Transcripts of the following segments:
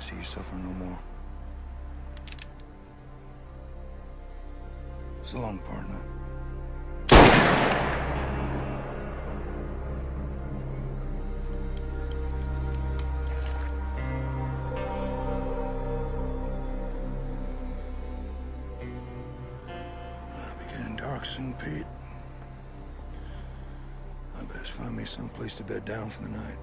see you suffer no more. So long, partner. I'll be getting dark soon, Pete. I best find me some place to bed down for the night.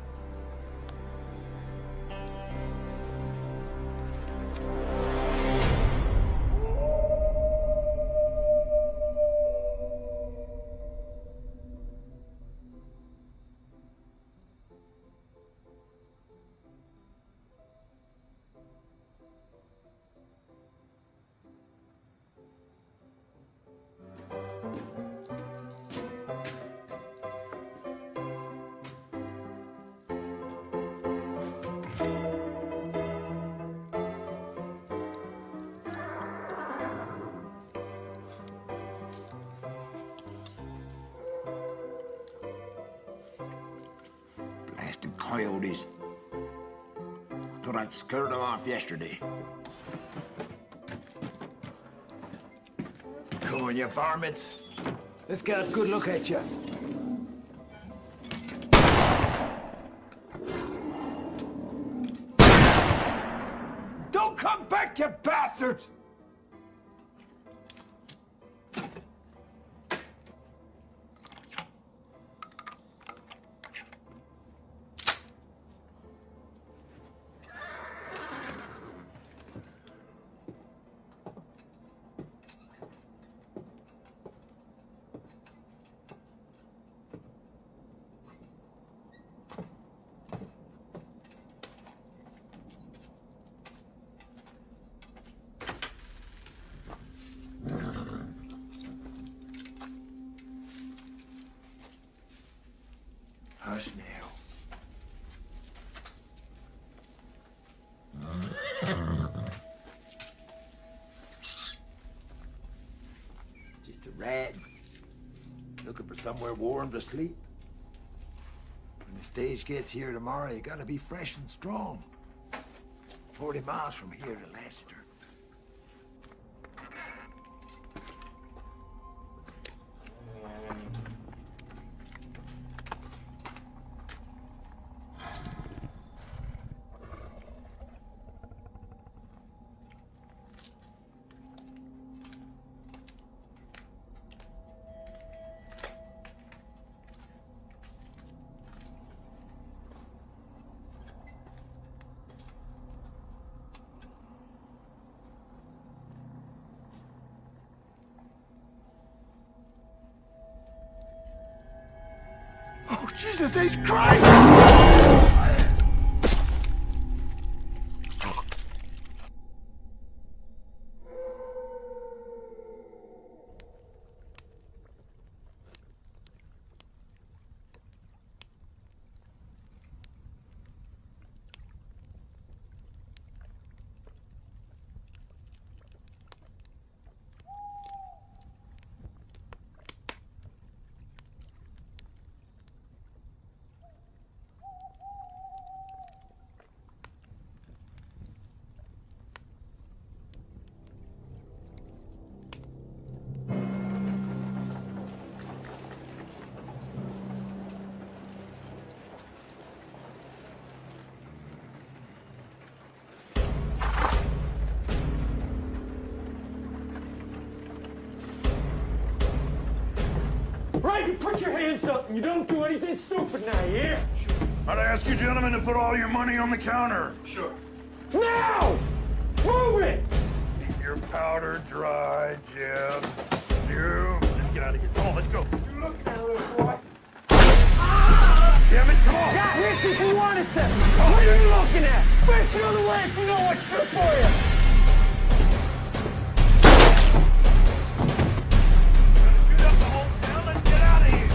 Blasted coyotes. Thought I'd scared them off yesterday. Come on, you varmints. Let's get a good look at you. Don't come back, you bastards! Hush now. Just a rat looking for somewhere warm to sleep. When the stage gets here tomorrow, you gotta be fresh and strong. 40 miles from here to Lassiter. Oh, Jesus H. Christ! Right, you put your hands up and you don't do anything stupid now, yeah? I'd ask you gentlemen to put all your money on the counter. Sure. Now! Move it! Keep your powder dry, Jeb. You. Let's get out of here. Come on, let's go. You looking at, little boy? Damn it, come on. Got here because you wanted to. What are you looking at? Face the other way if you know what's good for you. Shoot up the whole town. Let's get out of here.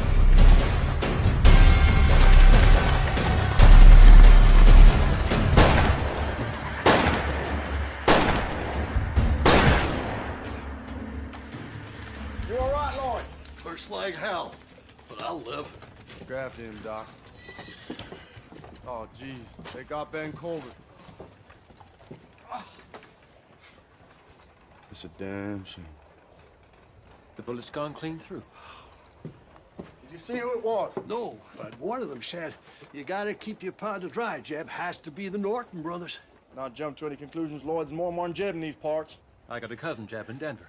You all right, Lloyd? First like hell, but I'll live. Grabbed him, Doc. Oh, gee, they got Ben Colbert. That's a damn shame. The bullet's gone clean through. Did you see who it was? No, but one of them said, you gotta keep your powder dry, Jeb. Has to be the Norton brothers. Not jump to any conclusions, Lloyd. There's more than one Jeb in these parts. I got a cousin, Jeb, in Denver.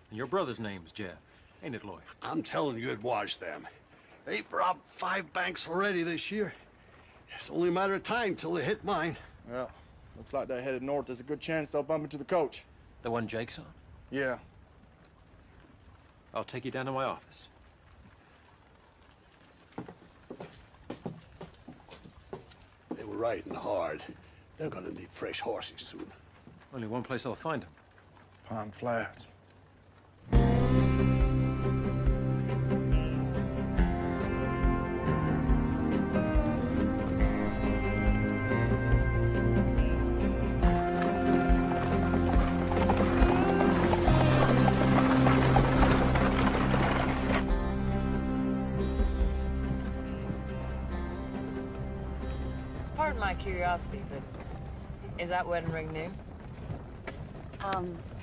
And your brother's name's Jeb. Ain't it, Lloyd? I'm telling you, it was them. They've robbed 5 banks already this year. It's only a matter of time till they hit mine. Well, looks like they're headed north. There's a good chance they'll bump into the coach. The one Jake's on? Yeah. I'll take you down to my office. They were riding hard. They're gonna need fresh horses soon. Only one place I'll find him. Pine Flats. Pardon my curiosity, but is that wedding ring new?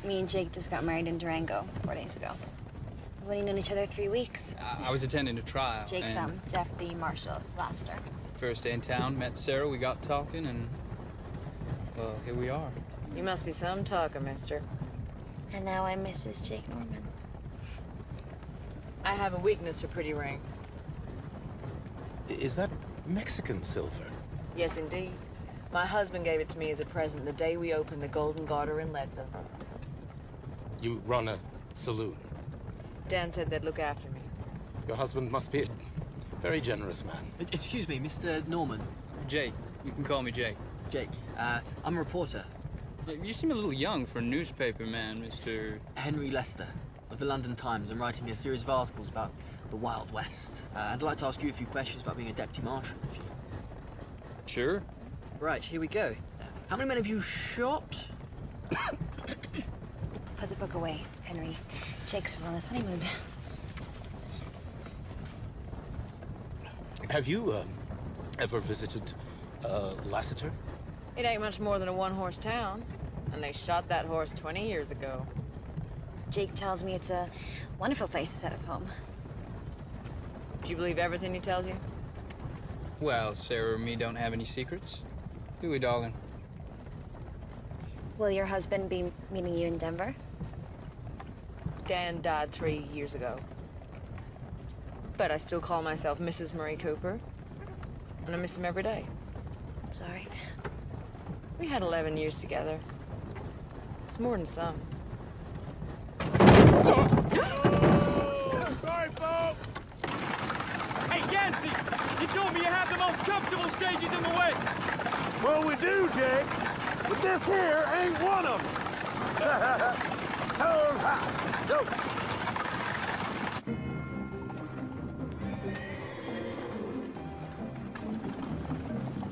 Me and Jake just got married in Durango 4 days ago. We've only known each other 3 weeks. I was attending a trial. Jake's and Jeff the Marshal Lassiter. First day in town, met Sarah, we got talking, and well, here we are. You must be some talker, mister. And now I'm Mrs. Jake Norman. I have a weakness for pretty rings. Is that Mexican silver? Yes, indeed. My husband gave it to me as a present the day we opened the Golden Garter in Leadville. You run a saloon. Dan said they'd look after me. Your husband must be a very generous man. Excuse me, Mr. Norman. Jake, you can call me Jake. Jake, I'm a reporter. You seem a little young for a newspaper man, Mr. Henry Lester of the London Times. I'm writing a series of articles about the Wild West. I'd like to ask you a few questions about being a deputy marshal. If you... Sure. Right, here we go. How many men have you shot? Put the book away, Henry. Jake's still on his honeymoon. Have you ever visited Lassiter? It ain't much more than a one-horse town, and they shot that horse 20 years ago. Jake tells me it's a wonderful place to set up home. Do you believe everything he tells you? Well, Sarah and me don't have any secrets. Do we, darling? Will your husband be meeting you in Denver? Dan died 3 years ago. But I still call myself Mrs. Murray Cooper, and I miss him every day. Sorry. We had 11 years together. It's more than some. Sorry, folks! Hey, Yancey! You told me you have the most comfortable stages in the West! Well, we do, Jake. But this here ain't one of them. Hold high. Go.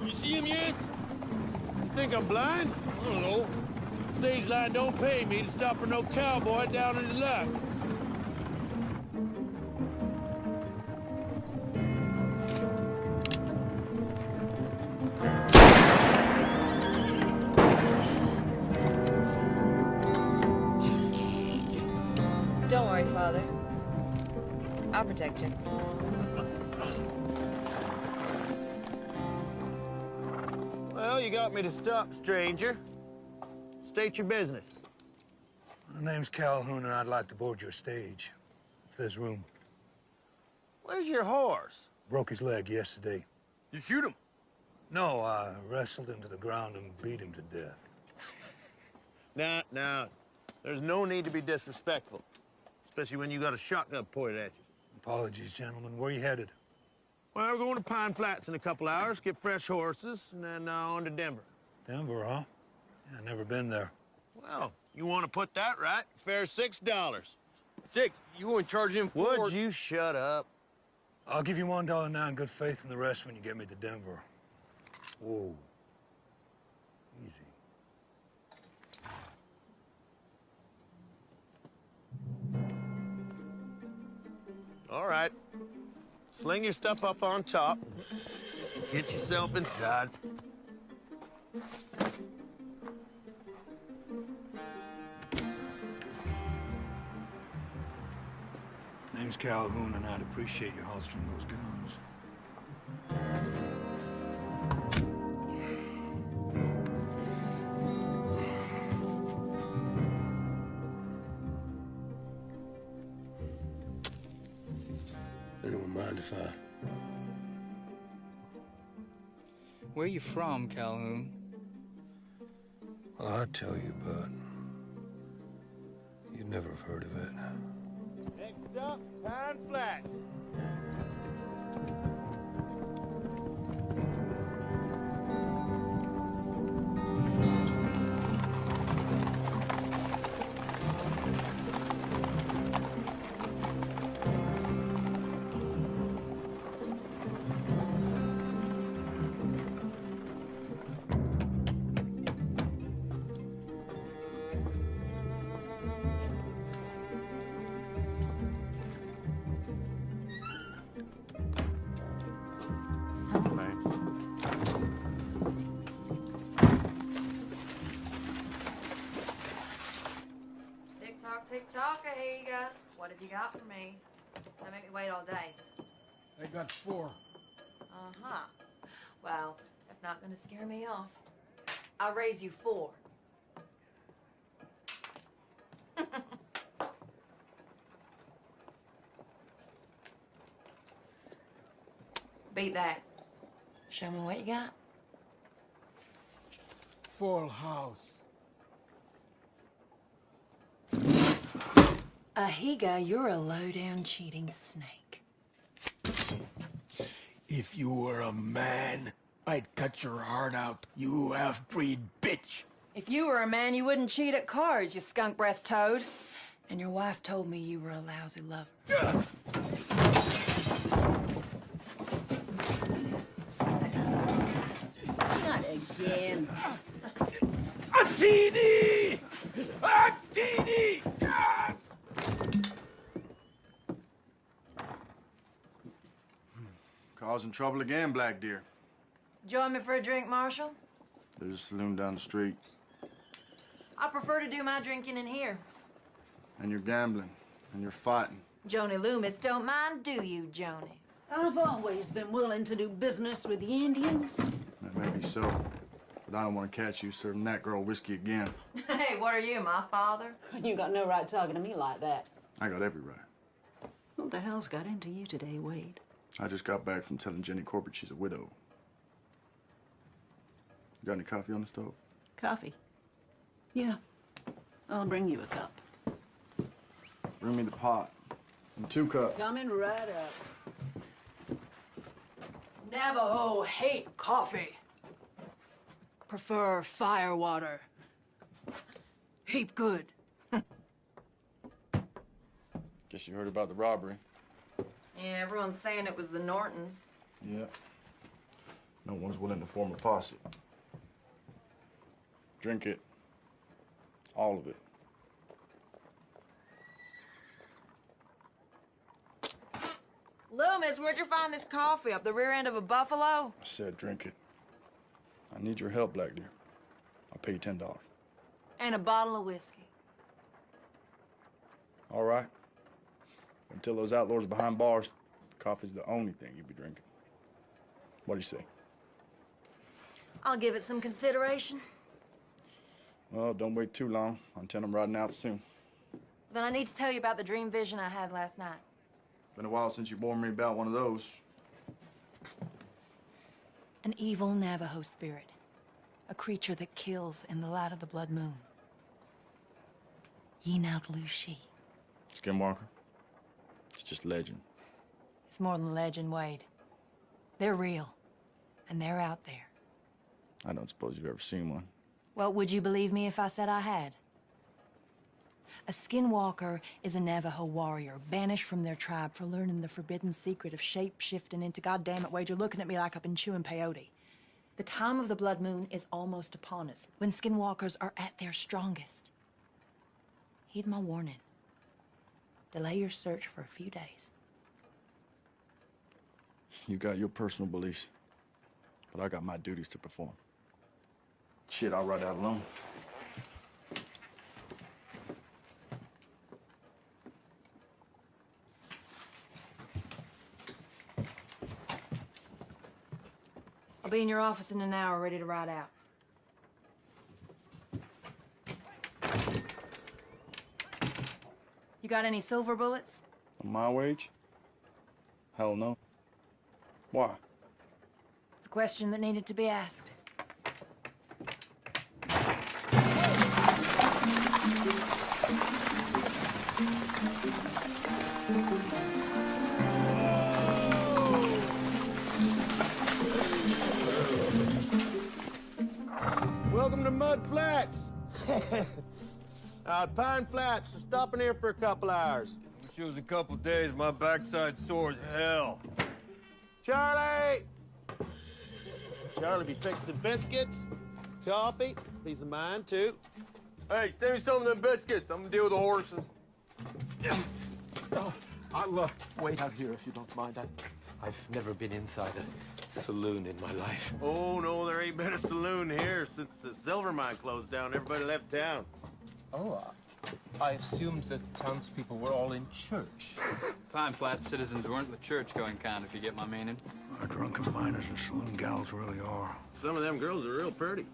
You see him yet? Think I'm blind? I don't know. Stage line don't pay me to stop for no cowboy down in his luck. Don't worry, Father. I'll protect you. Well, you got me to stop, stranger. State your business. My name's Calhoun, and I'd like to board your stage, if there's room. Where's your horse? Broke his leg yesterday. You shoot him? No, I wrestled him to the ground and beat him to death. Now, there's no need to be disrespectful, especially when you got a shotgun pointed at you. Apologies, gentlemen. Where you headed? Well, we're going to Pine Flats in a couple hours, get fresh horses, and then on to Denver. Denver, huh? Yeah, never been there. Well, you want to put that right? Fare $6. Jake, you won't charge him for... Would you shut up? I'll give you $1 now in good faith, and the rest when you get me to Denver. Whoa. Easy. All right. Sling your stuff up on top. Get yourself inside. James Calhoun, and I'd appreciate you holstering those guns. Anyone mind if I... Where you from, Calhoun? I'll tell you, bud. You'd never have heard of it. Next up, Pine Flats. Tick-tock, Ahiga. What have you got for me? Don't make me wait all day. I got 4. Uh-huh. Well, that's not gonna scare me off. I'll raise you 4. Beat that. Show me what you got. Full house. Ahiga, you're a low-down cheating snake. If you were a man, I'd cut your heart out, you half-breed bitch. If you were a man, you wouldn't cheat at cards, you skunk-breath toad. And your wife told me you were a lousy lover. Not again. Attini! Attini! Causing trouble again, Black Deer. Join me for a drink, Marshal? There's a saloon down the street. I prefer to do my drinking in here. And you're gambling. And you're fighting. Joni Loomis don't mind, do you, Joni? I've always been willing to do business with the Indians. That may be so. But I don't want to catch you serving that girl whiskey again. Hey, what are you, my father? You got no right talking to me like that. I got every right. What the hell's got into you today, Wade? I just got back from telling Jenny Corbett she's a widow. You got any coffee on the stove? Coffee? Yeah. I'll bring you a cup. Bring me the pot. And 2 cups. Coming right up. Navajo hate coffee. Prefer fire water. Heap good. Guess you heard about the robbery. Yeah, everyone's saying it was the Nortons. Yeah. No one's willing to form a posse. Drink it. All of it. Loomis, where'd you find this coffee? Up the rear end of a buffalo? I said drink it. I need your help, Black Deer. I'll pay you $10. And a bottle of whiskey. All right. Until those outlaws are behind bars, coffee's the only thing you'll be drinking. What do you say? I'll give it some consideration. Well, don't wait too long. I'll tell them riding out soon. Then I need to tell you about the dream vision I had last night. Been a while since you warned me about one of those. An evil Navajo spirit. A creature that kills in the light of the blood moon. Yeenautlushi. Skinwalker? It's just legend. It's more than legend, Wade. They're real. And they're out there. I don't suppose you've ever seen one. Well, would you believe me if I said I had? A skinwalker is a Navajo warrior, banished from their tribe for learning the forbidden secret of shape-shifting into, goddammit, Wade, you're looking at me like I've been chewing peyote. The time of the blood moon is almost upon us, when skinwalkers are at their strongest. Heed my warning. Delay your search for a few days. You got your personal beliefs, but I got my duties to perform. Shit, I'll ride out alone. I'll be in your office in an hour, ready to ride out. You got any silver bullets? On my wage? Hell no. Why? It's a question that needed to be asked. Welcome to Mud Flats. Pine Flats, stopping here for a couple hours. Wish it was a couple days. My backside sore as hell. Charlie! Charlie be fixing biscuits, coffee, piece of mine, too. Hey, save me some of them biscuits. I'm gonna deal with the horses. I'll wait out here if you don't mind. I've never been inside a saloon in my life. Oh, no, there ain't been a saloon here since the silver mine closed down. Everybody left town. Oh, I assumed that townspeople were all in church. Pine Flat citizens weren't the church-going kind, if you get my meaning. Our drunken miners and saloon gals really are. Some of them girls are real pretty.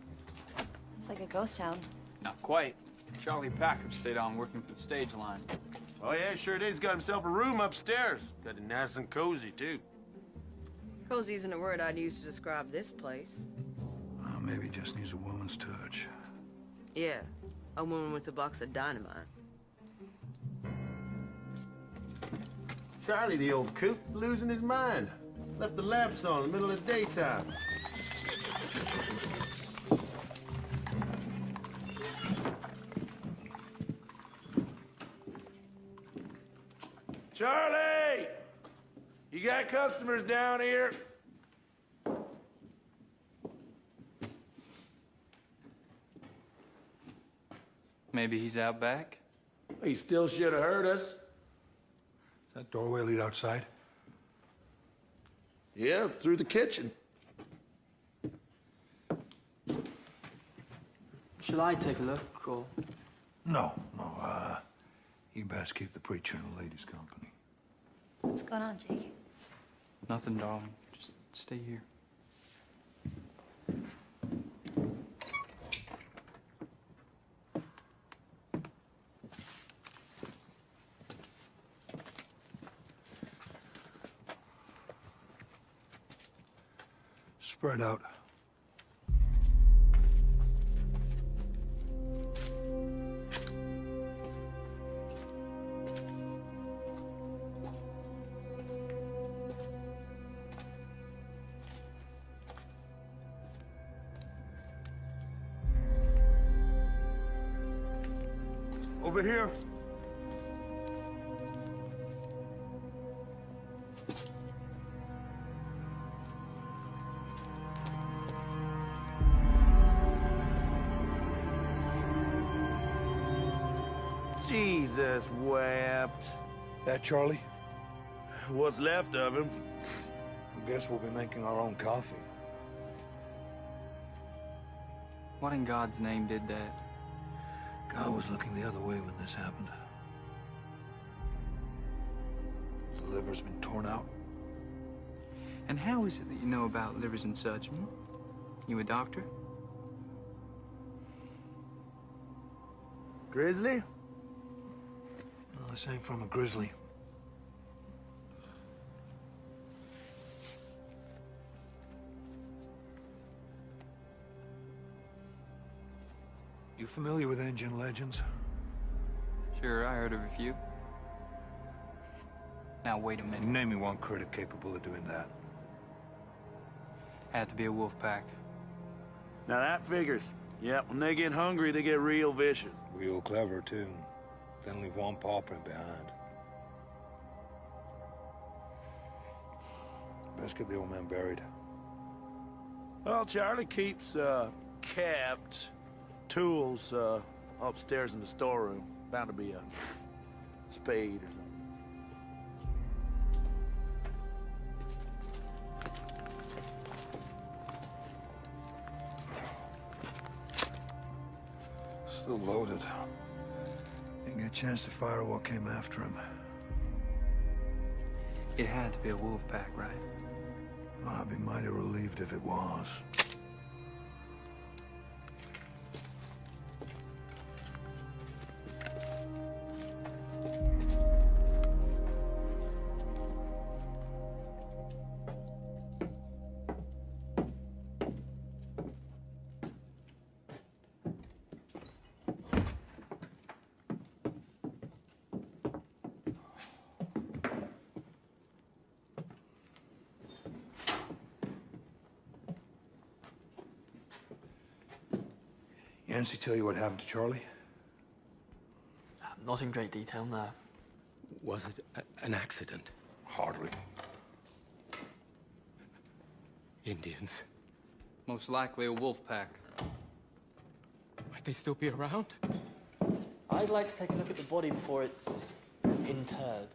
It's like a ghost town. Not quite. Charlie Packard stayed on working for the stage line. Oh, yeah, sure did. He's got himself a room upstairs. Got it nice and cozy, too. Cozy isn't a word I'd use to describe this place. Maybe just needs a woman's touch. Yeah, a woman with a box of dynamite. Charlie, the old coot, losing his mind. Left the lamps on in the middle of the daytime. Charlie! You got customers down here? Maybe he's out back? He still should have heard us. Does that doorway lead outside? Yeah, through the kitchen. Shall I take a look, or...? No. You best keep the preacher in the ladies' company. What's going on, Jake? Nothing, darling. Just stay here. Spread out. Over here. Jesus wept. That Charlie? What's left of him. I guess we'll be making our own coffee. What in God's name did that? God was looking the other way when this happened. The liver's been torn out. And how is it that you know about livers and such? Hmm? You a doctor? Grizzly? Well, this ain't from a grizzly. You familiar with Indian legends? Sure, I heard of a few. Now, wait a minute. Name me one critter capable of doing that. Had to be a wolf pack. Now that figures. Yep, when they get hungry, they get real vicious. Real clever, too. Then leave one paw print behind. Best get the old man buried. Well, Charlie keeps, kept tools, upstairs in the storeroom. Bound to be a spade or something. Still loaded. Didn't get a chance to fire what came after him. It had to be a wolf pack, right? I'd be mighty relieved if it was. Yancey tell you what happened to Charlie? Not in great detail, no. Was it an accident? Hardly. Indians. Most likely a wolf pack. Might they still be around? I'd like to take a look at the body before it's interred.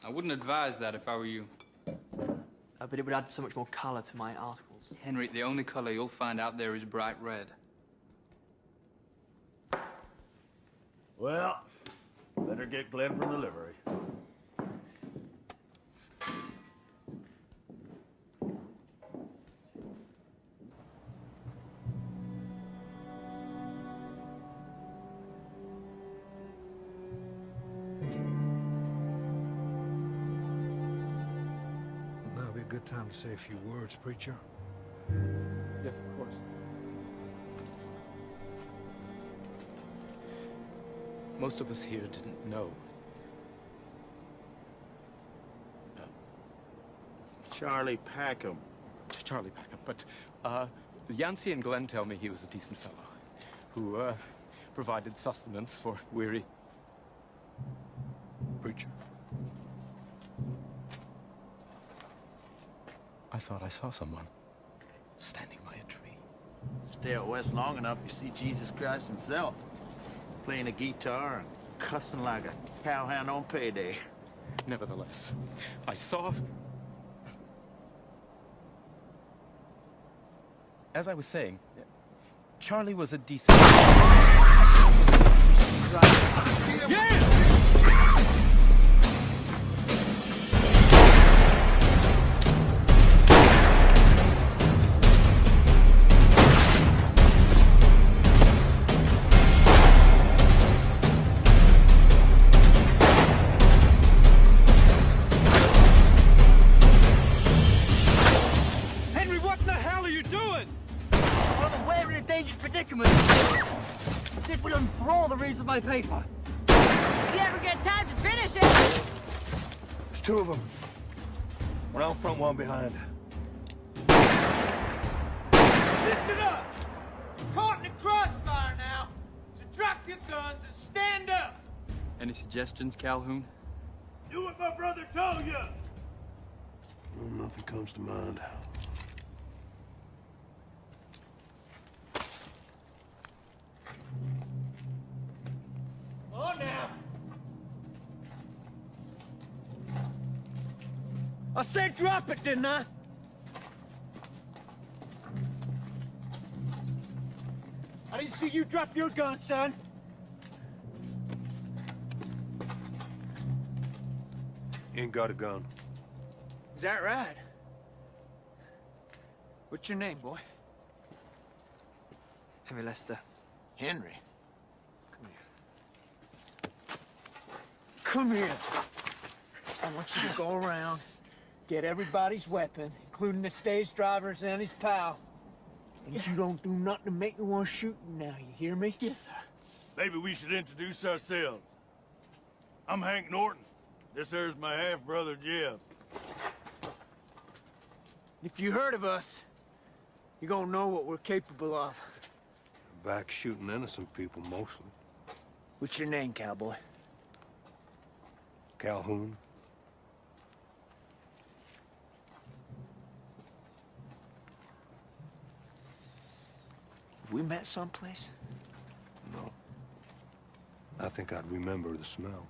I wouldn't advise that if I were you. But it would add so much more color to my articles. Henry, the only color you'll find out there is bright red. Well, better get Glenn from the livery. Now be a good time to say a few words, preacher. Yes, of course. Most of us here didn't know. Charlie Packham. Charlie Packham, but Yancey and Glenn tell me he was a decent fellow who provided sustenance for weary Preacher. I thought I saw someone standing by a tree. Stay out west long enough, you see Jesus Christ himself playing a guitar and cussing like a cowhand on payday. Nevertheless, I saw... As I was saying, Charlie was a decent... Yeah! Henry, what the hell are you doing? I'm aware in a dangerous predicament. This will unfurl the reads of my paper. If you ever get time to finish it. There's two of them. One out front, one behind. Listen up! Caught in the crossfire now. So drop your guns and stand up. Any suggestions, Calhoun? Do what my brother told you. Well, nothing comes to mind. On now. I said drop it, didn't I? I didn't see you drop your gun, son. Ain't got a gun. Is that right? What's your name, boy? Henry Lester. Henry. Come here. I want you to go around, get everybody's weapon, including the stage driver's and his pal. And you don't do nothing to make me want to shoot you now, you hear me? Yes, sir. Maybe we should introduce ourselves. I'm Hank Norton. This here's my half-brother, Jeff. If you heard of us, you're gonna know what we're capable of. Back shooting innocent people, mostly. What's your name, cowboy? Calhoun. Have we met someplace? No. I think I'd remember the smell.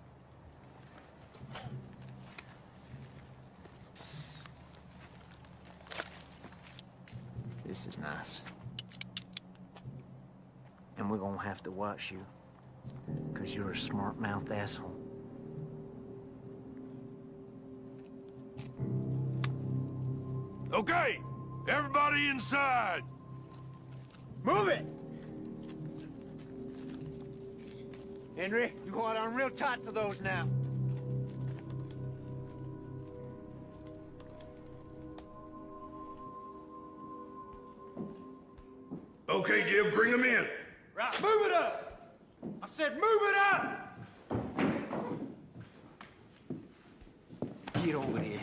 This is nice. And we're gonna have to watch you, because you're a smart-mouthed asshole. Okay, everybody inside. Move it! Henry, you hold on real tight to those now. Okay, Jim, bring them in. Right, move it up! I said move it up! Get over here.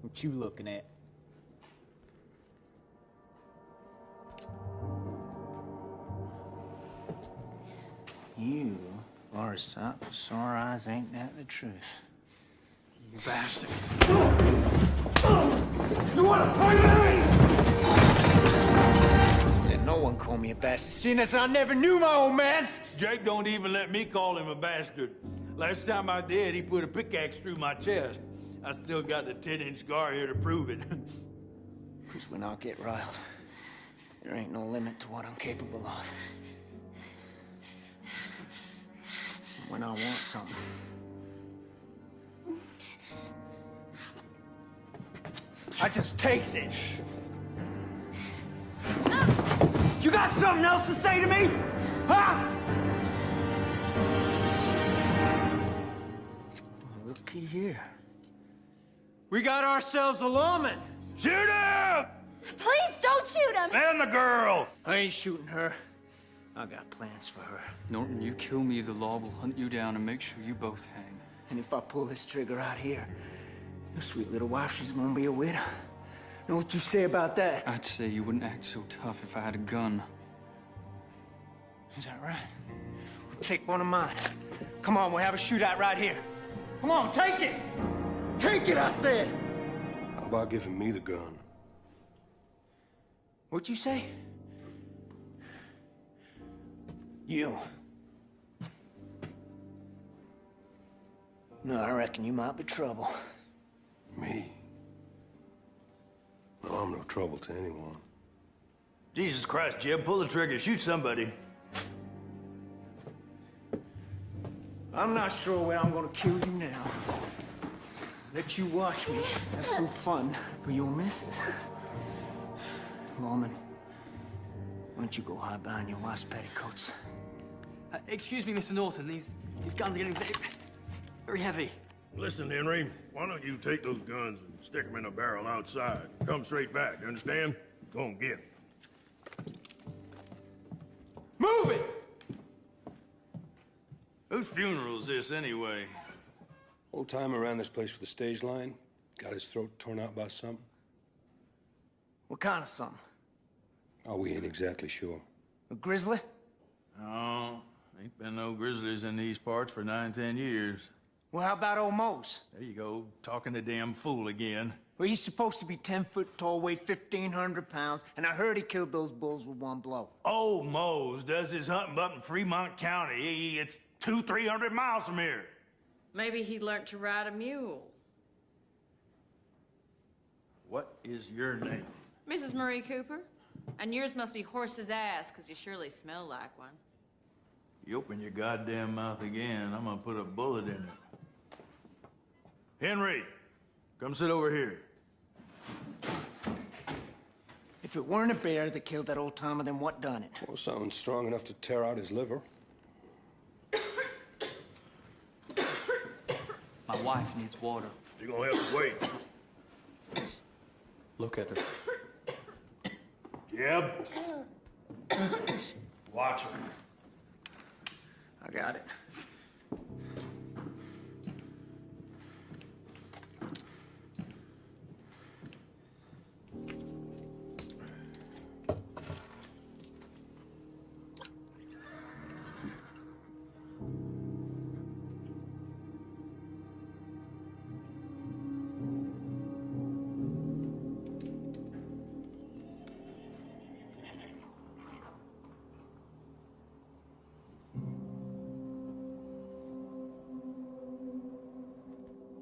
What you looking at? You are a sight for sore eyes, ain't that the truth? You bastard. You wanna fight me? Let no one call me a bastard, seeing as I never knew my old man. Jake don't even let me call him a bastard. Last time I did, he put a pickaxe through my chest. I still got the 10-inch scar here to prove it. Because when I get riled, there ain't no limit to what I'm capable of. When I want something, I just takes it. You got something else to say to me? Huh? Looky here. We got ourselves a lawman. Shoot him! Please don't shoot him! And the girl! I ain't shooting her. I got plans for her. Norton, you kill me, the law will hunt you down and make sure you both hang. And if I pull this trigger out here, your sweet little wife, she's gonna be a widow. Know what you say about that? I'd say you wouldn't act so tough if I had a gun. Is that right? Well, take one of mine. Come on, we'll have a shootout right here. Come on, take it! Take it, I said! How about giving me the gun? What'd you say? You. No, I reckon you might be trouble. Me? No, I'm no trouble to anyone. Jesus Christ, Jeb, pull the trigger, shoot somebody. I'm not sure where I'm gonna kill you now. Let you watch me have some fun with your missus. Lawman, why don't you go hide behind your wife's petticoats? Excuse me, Mr. Norton. These guns are getting very heavy. Listen, Henry, why don't you take those guns and stick them in a barrel outside? Come straight back, you understand? Go and get 'em. Move it! Whose funeral is this, anyway? Old timer ran this place for the stage line. Got his throat torn out by something. What kind of something? Oh, we ain't exactly sure. A grizzly? No, ain't been no grizzlies in these parts for 9-10 years. Well, how about old Mose? There you go, talking the damn fool again. Well, he's supposed to be 10 foot tall, weigh 1,500 pounds, and I heard he killed those bulls with one blow. Old Mose does his hunting up in Fremont County. It's 200-300 miles from here. Maybe he learned to ride a mule. What is your name? Mrs. Marie Cooper? And yours must be horse's ass, because you surely smell like one. You open your goddamn mouth again, I'm gonna put a bullet in it. Henry, come sit over here. If it weren't a bear that killed that old timer, then what done it? Well, something strong enough to tear out his liver. My wife needs water. You're gonna have to wait. Look at her. Jeb. Watch her. I got it.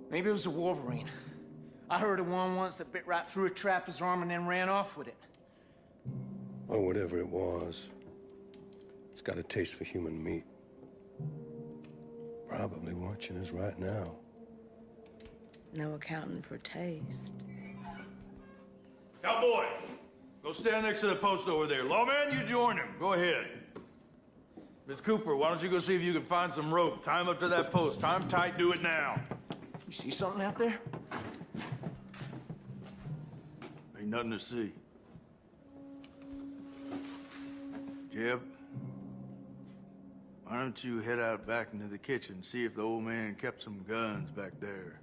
Maybe it was a wolverine. I heard of one once that bit right through a trapper's arm and then ran off with it. Or whatever it was. It's got a taste for human meat. Probably watching us right now. No accounting for taste. Cowboy, go stand next to the post over there. Lawman, you join him. Go ahead. Miss Cooper, why don't you go see if you can find some rope? Tie him up to that post. Tie him tight, do it now. You see something out there? Ain't nothing to see. Jeb, why don't you head out back into the kitchen, see if the old man kept some guns back there.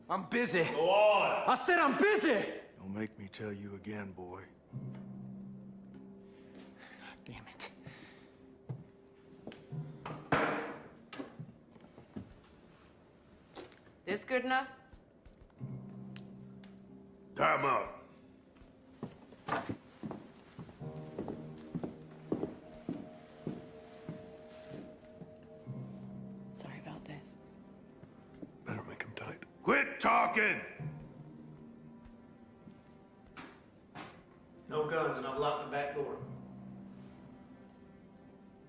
I'm busy. Go on! I said I'm busy! Don't make me tell you again, boy. God damn it. This good enough? Tie him up. Sorry about this. Better make him tight. Quit talking! No guns, and I've locked the back door.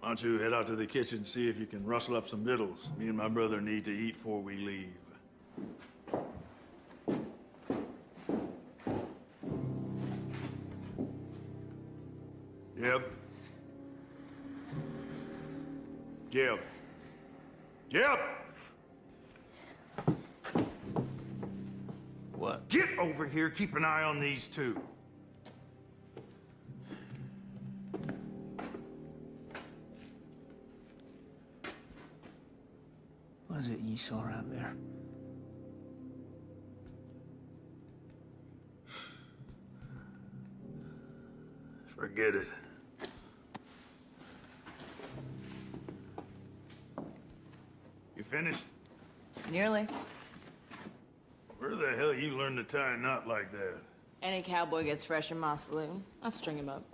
Why don't you head out to the kitchen, see if you can rustle up some victuals. Me and my brother need to eat before we leave. Jeb. Jeb. Jeb! What? Get over here, keep an eye on these two. What is it you saw out there? Forget it. You finished? Nearly. Where the hell you learn to tie a knot like that? Any cowboy gets fresh in my saloon. I string him up.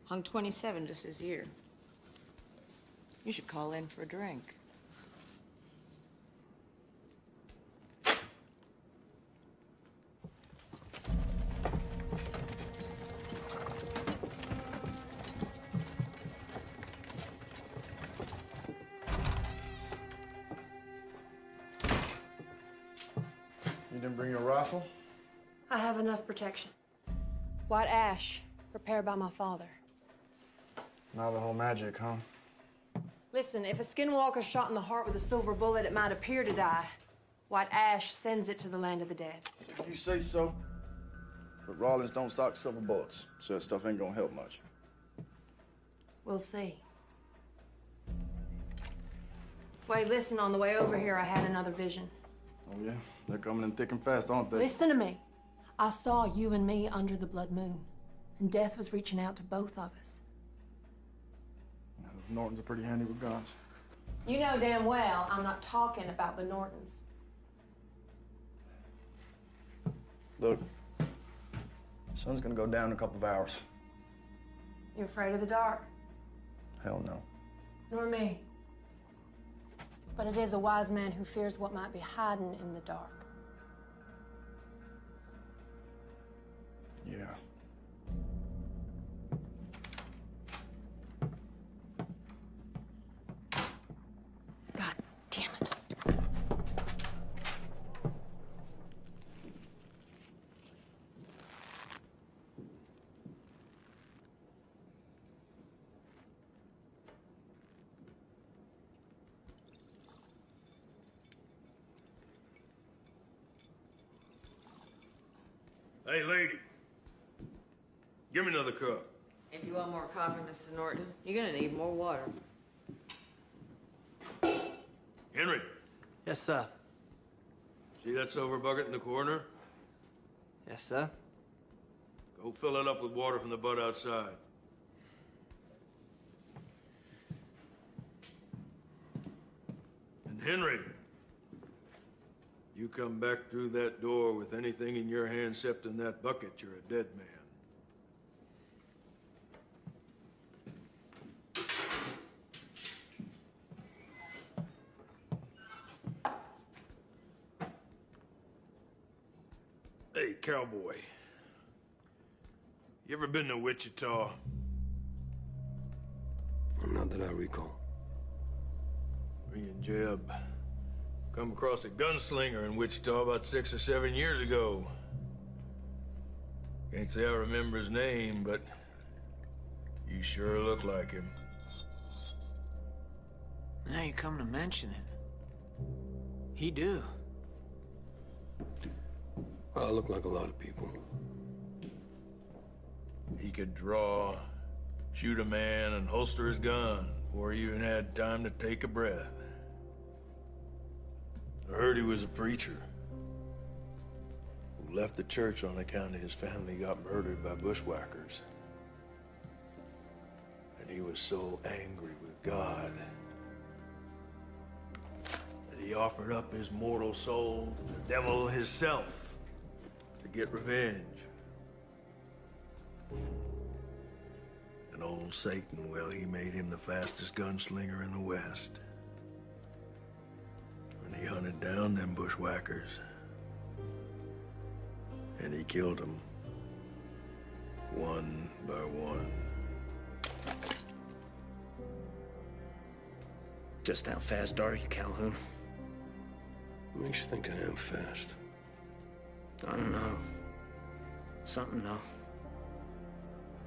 Hung 27 just this year. You should call in for a drink. You didn't bring your rifle? I have enough protection. White ash, prepared by my father. Navajo magic, huh? Listen, if a skinwalker's shot in the heart with a silver bullet, it might appear to die. White ash sends it to the land of the dead. If you say so. But Rawlins don't stock silver bullets, so that stuff ain't gonna help much. We'll see. Wait, listen, on the way over here, I had another vision. Oh, yeah? They're coming in thick and fast, aren't they? Listen to me. I saw you and me under the blood moon, and death was reaching out to both of us. Yeah, those Nortons are pretty handy with guns. You know damn well I'm not talking about the Nortons. Look, sun's gonna go down in a couple of hours. You afraid of the dark? Hell no. Nor me. But it is a wise man who fears what might be hiding in the dark. Yeah. God damn it. Hey, lady. Give me another cup. If you want more coffee, Mr. Norton, you're gonna need more water. Henry, Yes, sir. see that silver bucket in the corner? Yes, sir. Go fill it up with water from the butt outside. And Henry, you come back through that door with anything in your hand except in that bucket, you're a dead man. Hey, cowboy. You ever been to Wichita? I'm not that I recall. Me and Jeb come across a gunslinger in Wichita about 6 or 7 years ago. Can't say I remember his name, but you sure look like him. Now you come to mention it. He do. Well, I look like a lot of people. He could draw, shoot a man, and holster his gun before he even had time to take a breath. I heard he was a preacher who left the church on account of his family got murdered by bushwhackers. And he was so angry with God that he offered up his mortal soul to the devil himself to get revenge. And old Satan, well, he made him the fastest gunslinger in the West. And he hunted down them bushwhackers. And he killed them. One by one. Just how fast are you, Calhoun? What makes you think I am fast? I don't know. Something, though.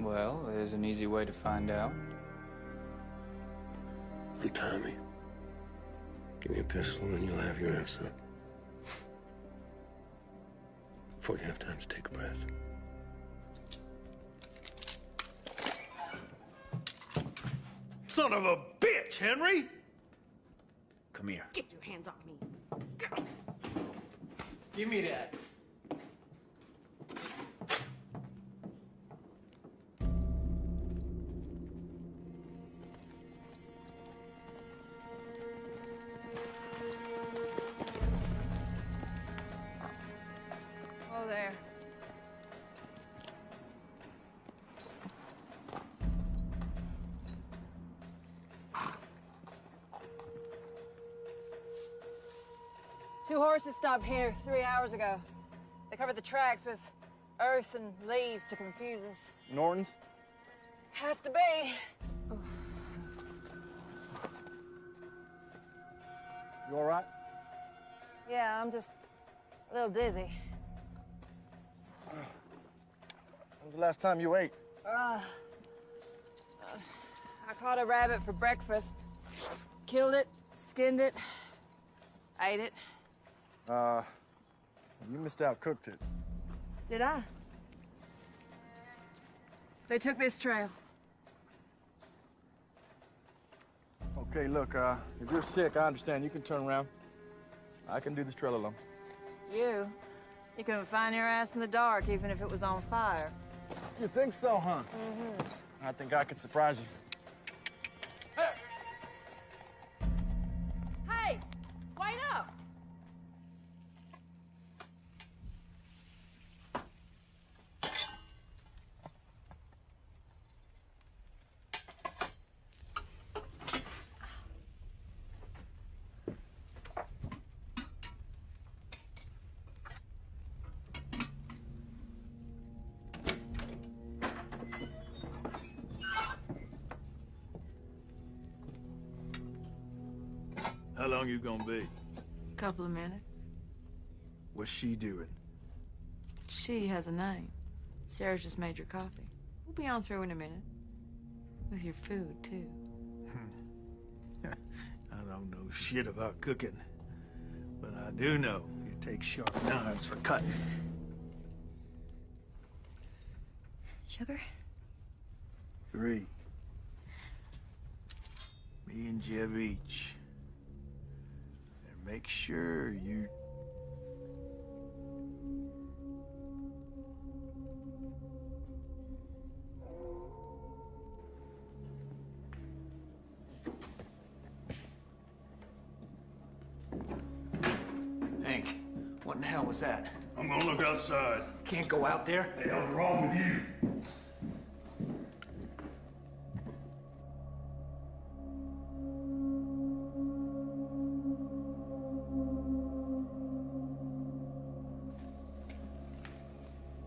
Well, there's an easy way to find out. Untie me. Give me a pistol and you'll have your answer. Before you have time to take a breath. Son of a bitch, Henry! Come here. Get your hands off me. Give me that. Oh, there. Two horses stopped here 3 hours ago. They covered the tracks with earth and leaves to confuse us. Norton's? Has to be. You all right? Yeah, I'm just a little dizzy. When was the last time you ate? I caught a rabbit for breakfast. Killed it, skinned it, ate it. You missed out, cooked it. Did I? They took this trail. Okay, look, if you're sick, I understand. You can turn around. I can do this trail alone. You couldn't find your ass in the dark, even if it was on fire. You think so, huh? Mm-hmm. I think I could surprise you. Hey, wait up! How long you gonna be? Couple of minutes. What's she doing? She has a name. Sarah just made your coffee. We'll be on through in a minute. With your food, too. I don't know shit about cooking, but I do know it takes sharp knives for cutting. Sugar? 3. Me and Jeb each. And make sure you... Hank, what in the hell was that? I'm gonna look outside. Can't go out there? The hell's wrong with you?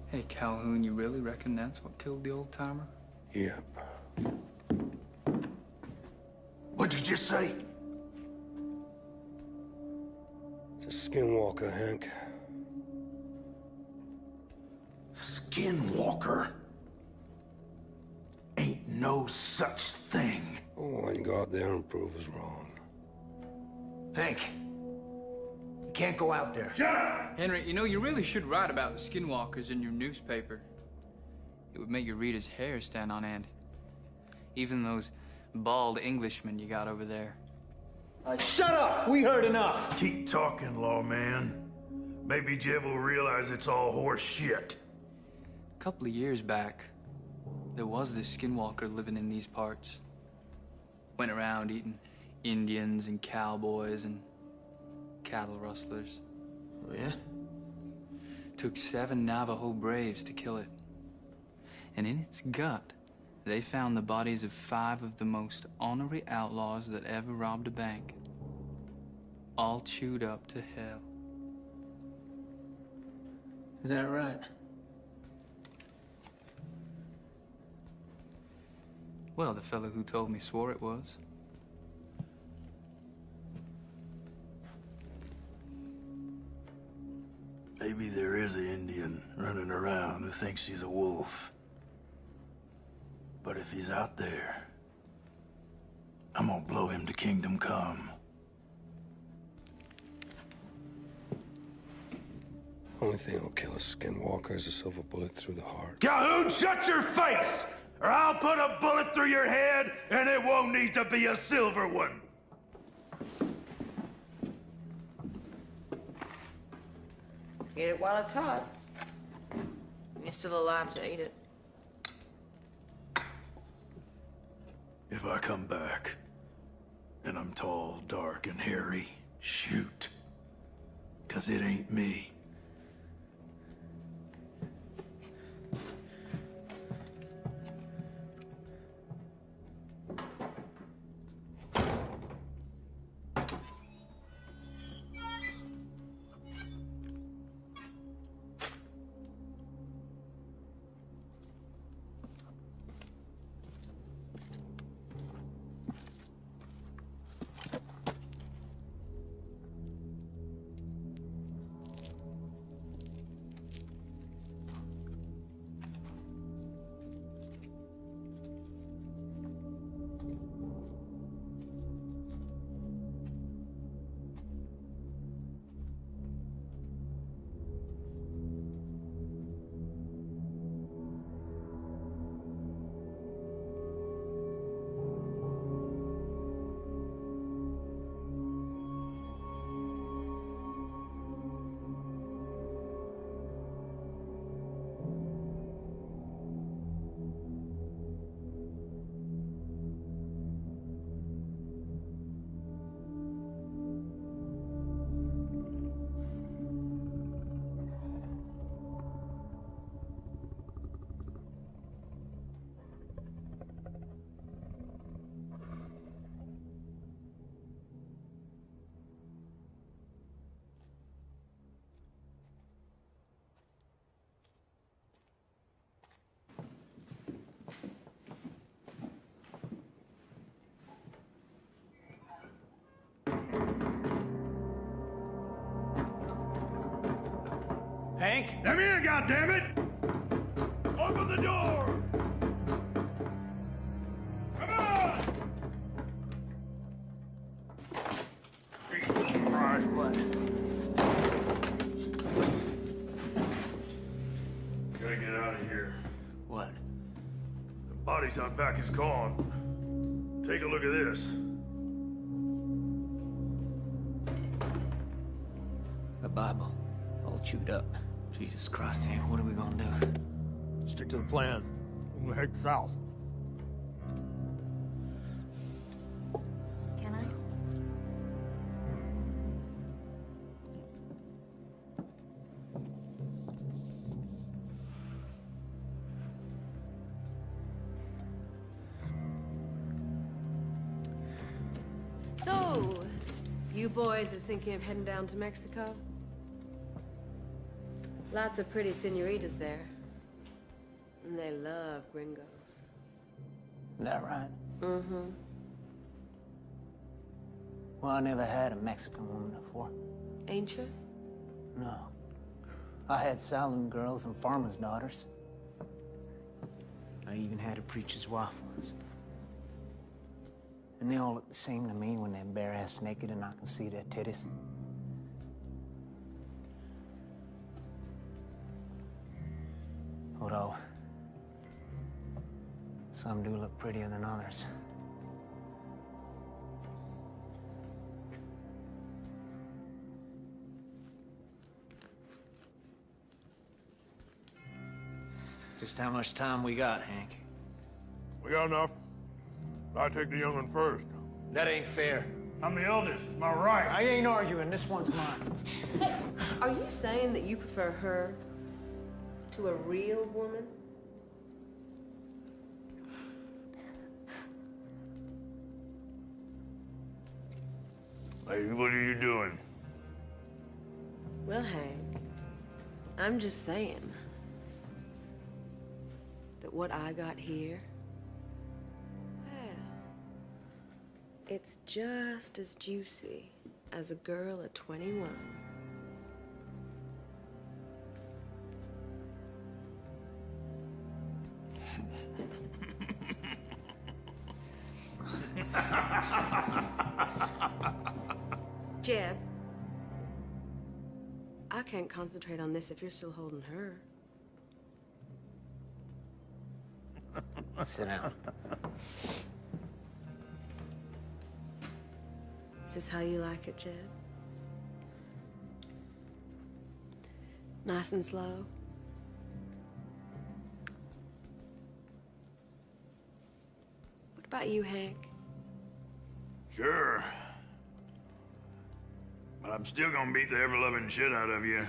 Hey, Calhoun, you really reckon that's what killed the old timer? Yep. say? It's a skinwalker, Hank. Skinwalker? Ain't no such thing. Oh, why don't you go out there and prove us wrong? Hank, you can't go out there. Shut up! Henry, you know, you really should write about the skinwalkers in your newspaper. It would make your readers' hair stand on end. Even those bald Englishmen you got over there. Shut up! We heard enough! Keep talking, lawman. Maybe Jeb will realize it's all horse shit. A couple of years back, there was this skinwalker living in these parts. Went around eating Indians and cowboys and cattle rustlers. Oh, yeah? Took 7 Navajo braves to kill it. And in its gut, they found the bodies of 5 of the most ornery outlaws that ever robbed a bank. All chewed up to hell. Is that right? Well, the fellow who told me swore it was. Maybe there is an Indian running around who thinks he's a wolf. But if he's out there, I'm gonna blow him to kingdom come. Only thing that'll kill a skinwalker is a silver bullet through the heart. Calhoun, shut your face! Or I'll put a bullet through your head, and it won't need to be a silver one. Eat it while it's hot. You're still alive to eat it. If I come back, and I'm tall, dark, and hairy, shoot. 'Cause it ain't me. Hank? Let me in, goddammit! Open the door! Come on! All right, what? Gotta get out of here. What? The bodies out back is gone. Take a look at this. A Bible. All chewed up. Jesus Christ, Hank, what are we gonna do? Stick to the plan. We're gonna head south. Can I? So, you boys are thinking of heading down to Mexico? Lots of pretty senoritas there. And they love gringos. Is that right? Mm-hmm. Well, I never had a Mexican woman before. Ain't you? No. I had saloon girls and farmers' daughters. I even had a preacher's wife once. And they all look the same to me when they're bare-ass naked and I can see their titties. Although, some do look prettier than others. Just how much time we got, Hank? We got enough. I take the young one first. That ain't fair. I'm the eldest. It's my right. I ain't arguing. This one's mine. Are you saying that you prefer her to a real woman? Hey, what are you doing? Well, Hank, I'm just saying that what I got here, well, it's just as juicy as a girl at 21. Jeb, I can't concentrate on this if you're still holding her. Sit down. Is this how you like it, Jeb? Nice and slow? What about you, Hank? Sure. But I'm still gonna beat the ever-loving shit out of you.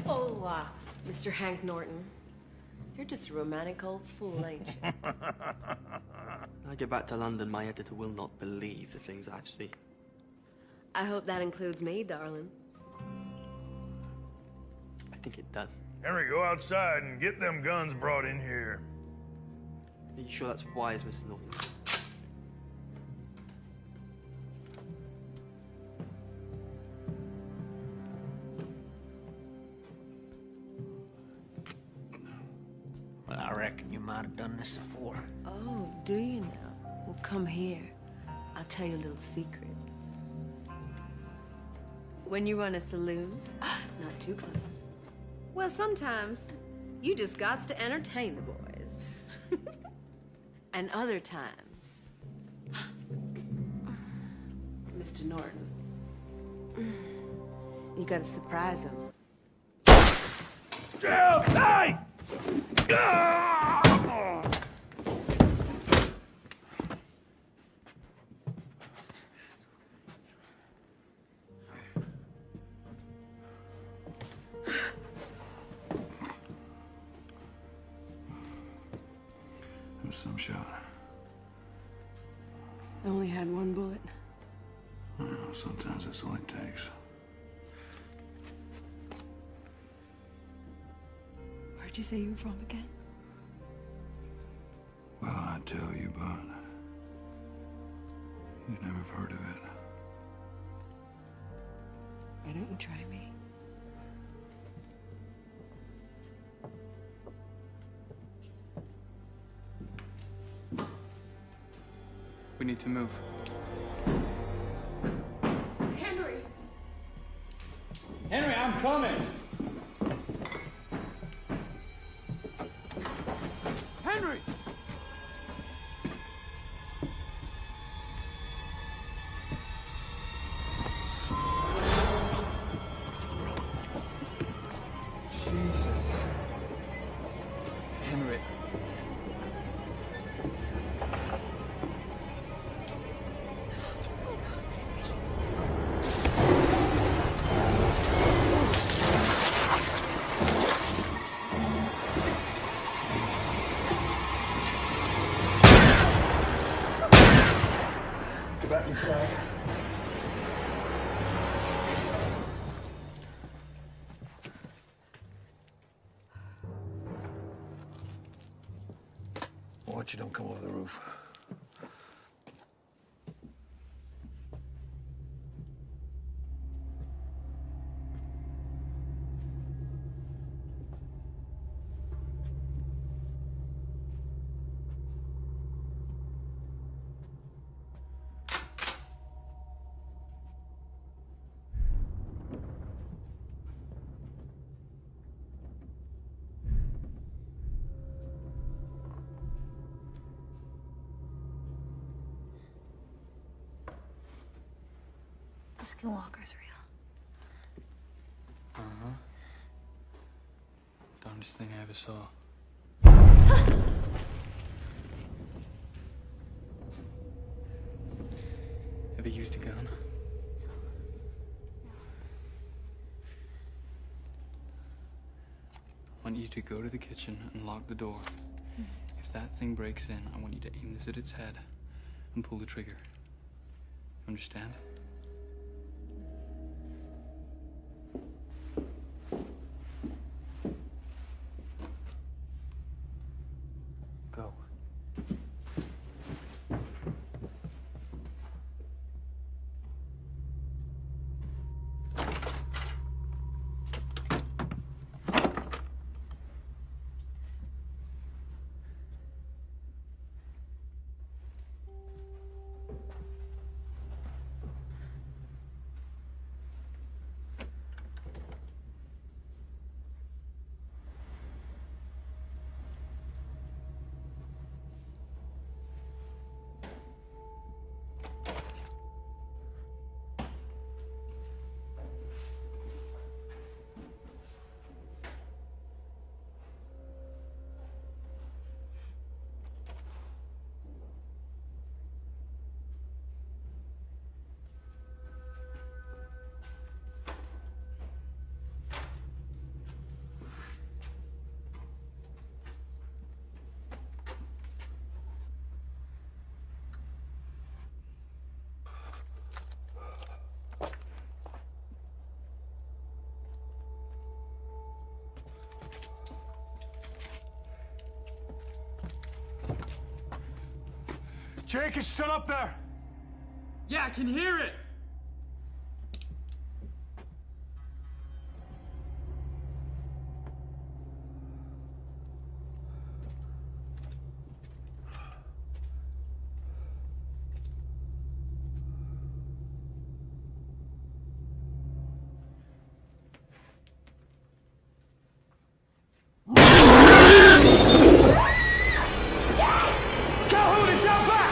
Oh, Mr. Hank Norton. You're just a romantic old fool, ain't you? When I get back to London, my editor will not believe the things I've seen. I hope that includes me, darling. I think it does. Henry, go outside and get them guns brought in here. Are you sure that's wise, Mr. Norton? Well, I reckon you might have done this before. Oh, do you now? Well, come here. I'll tell you a little secret. When you run a saloon, not too close. Well, sometimes you just gots to entertain the boys. And other times, Mr. Norton, you gotta surprise them. Hey! It was some shot. I only had one bullet. Well, sometimes that's all it takes. Where'd you say you were from again? Well, I'd tell you, but you'd never have heard of it. Why don't you try me? We need to move. Henry! Henry, I'm coming! Henry! Jesus. Henry. Go back inside. Watch you don't come over the roof. The Skinwalker's real. Uh-huh. Darndest thing I ever saw. Ever used a gun? I want you to go to the kitchen and lock the door. If that thing breaks in, I want you to aim this at its head and pull the trigger. Understand? Go. Jake is still up there. Yeah, I can hear it. Calhoun, it's out back!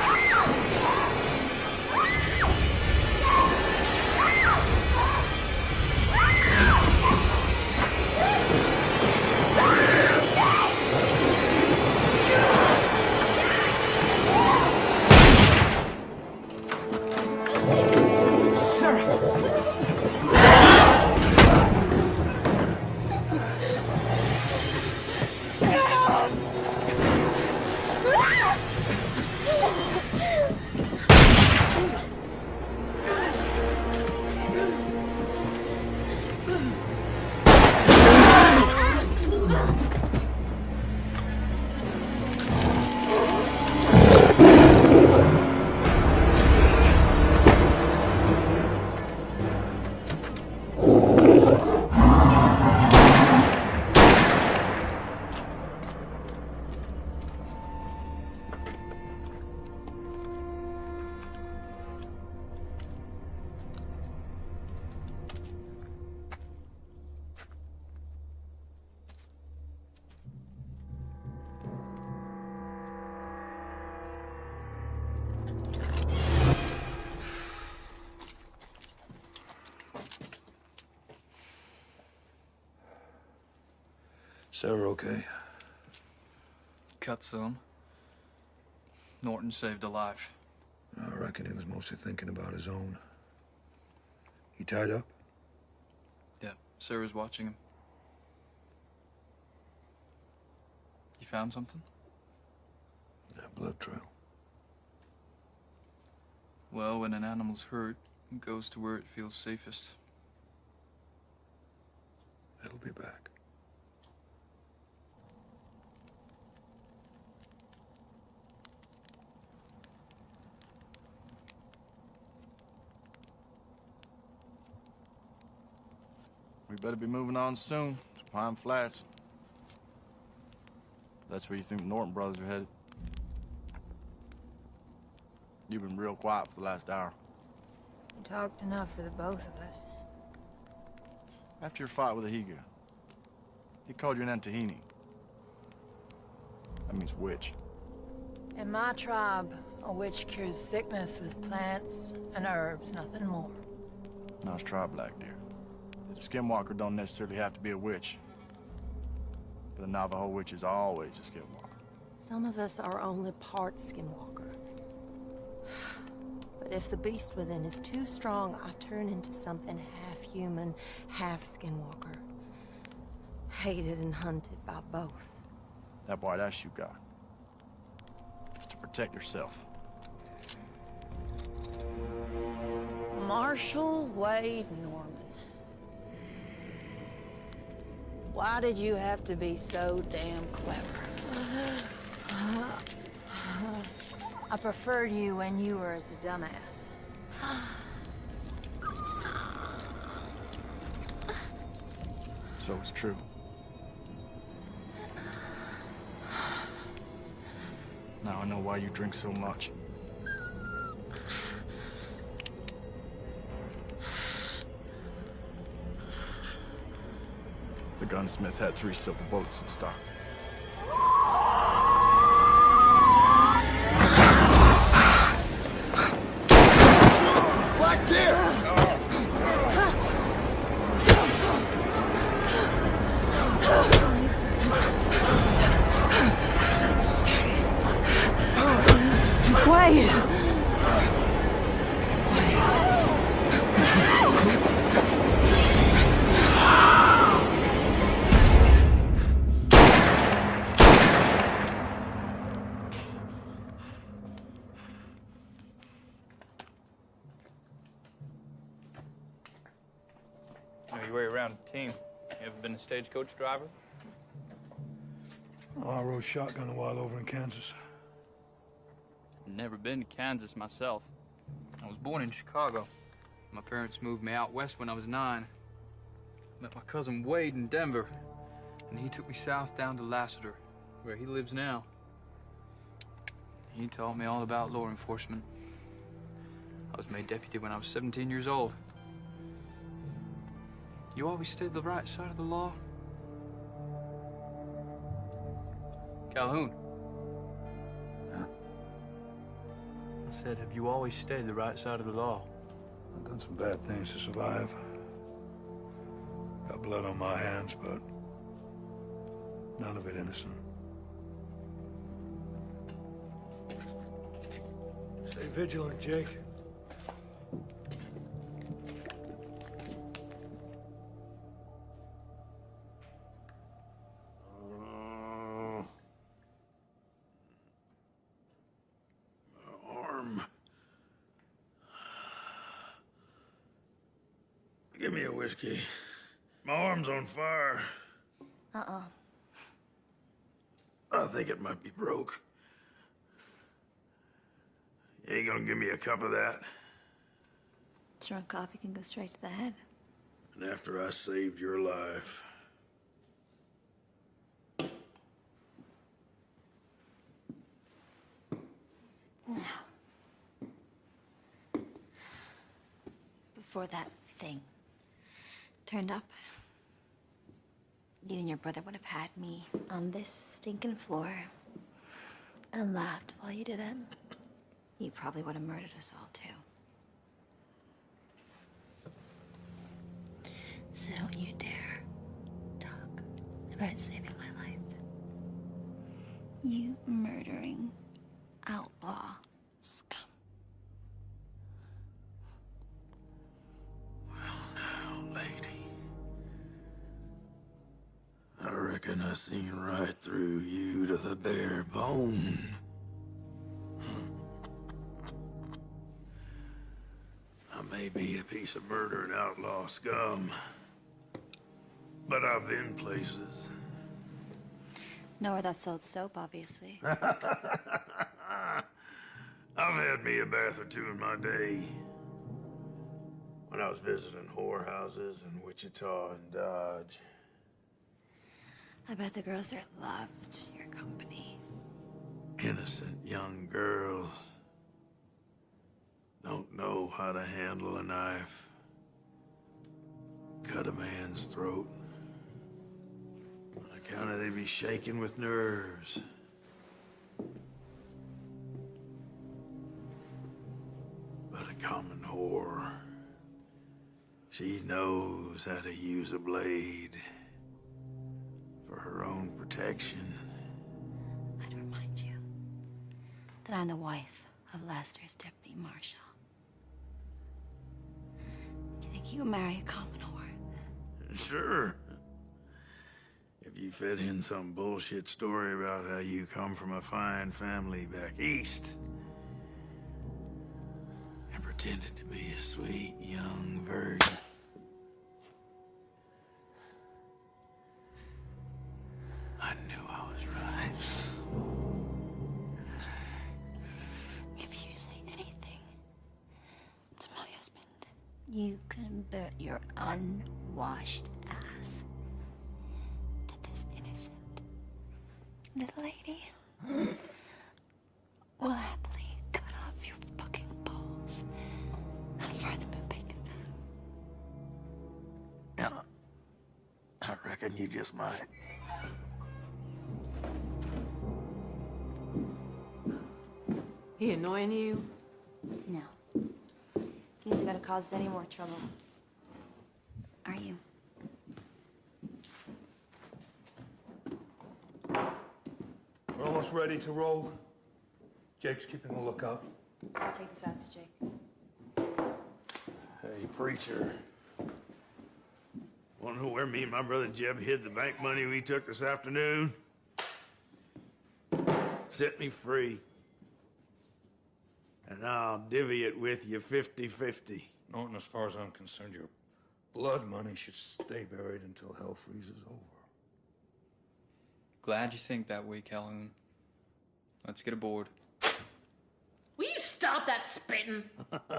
Sarah okay? Cut some. Norton saved a life. I reckon he was mostly thinking about his own. He tied up? Yeah, Sarah's watching him. You found something? Yeah, blood trail. Well, when an animal's hurt, it goes to where it feels safest. It'll be back. We better be moving on soon. It's Pine Flats. That's where you think the Norton brothers are headed. You've been real quiet for the last hour. You talked enough for the both of us. After your fight with Ahiga, he called you an Antahini. That means witch. In my tribe, a witch cures sickness with plants and herbs, nothing more. Now let's try Blackdeer. The skinwalker don't necessarily have to be a witch. But a Navajo witch is always a skinwalker. Some of us are only part skinwalker. But if the beast within is too strong, I turn into something half human, half skinwalker. Hated and hunted by both. That white ass you got. It's to protect yourself. Marshall Wade Norman. Why did you have to be so damn clever? I preferred you when you were as a dumbass. So it's true. Now I know why you drink so much. The gunsmith had 3 silver bullets in stock. Wait! Know your way around a team. You ever been a stagecoach driver? Oh, I rode shotgun a while over in Kansas. Never been to Kansas myself. I was born in Chicago. My parents moved me out west when I was 9. Met my cousin Wade in Denver, and he took me south down to Lassiter, where he lives now. He taught me all about law enforcement. I was made deputy when I was 17 years old. You always stayed the right side of the law? Calhoun. Huh? I said, have you always stayed the right side of the law? I've done some bad things to survive. Got blood on my hands, but none of it innocent. Stay vigilant, Jake. Give me a whiskey. My arm's on fire. Uh-uh. I think it might be broke. You ain't gonna give me a cup of that? Strong coffee can go straight to the head. And after I saved your life. No. Before that thing turned up, you and your brother would have had me on this stinking floor and laughed while you did it. You probably would have murdered us all, too. So don't you dare talk about saving my life. You murdering outlaw scum. Lady, I reckon I seen right through you to the bare bone. I may be a piece of murdered outlaw scum, but I've been places. Nowhere that sold soap, obviously. I've had me a bath or two in my day. When I was visiting whorehouses in Wichita and Dodge. I bet the girls there loved your company. Innocent young girls. Don't know how to handle a knife. Cut a man's throat. On account of they be shaking with nerves. But a common whore. She knows how to use a blade for her own protection. I'd remind you that I'm the wife of Lester's deputy marshal. Do you think you would marry a common whore? Sure. If you fed in some bullshit story about how you come from a fine family back east and pretended to be a sweet young virgin. I knew I was right. If you say anything to my husband, you can bet your unwashed ass that this innocent little lady will happily cut off your fucking balls and fry them in bacon fat. Yeah, I reckon you just might. He annoying you? No. He isn't gonna cause us any more trouble. Are you? We're almost ready to roll. Jake's keeping a lookout. I'll take this out to Jake. Hey, preacher. Wanna know where me and my brother Jeb hid the bank money we took this afternoon? Set me free. And I'll divvy it with you 50-50. Norton, as far as I'm concerned, your blood money should stay buried until hell freezes over. Glad you think that way, Calhoun. Let's get aboard. Will you stop that spitting? The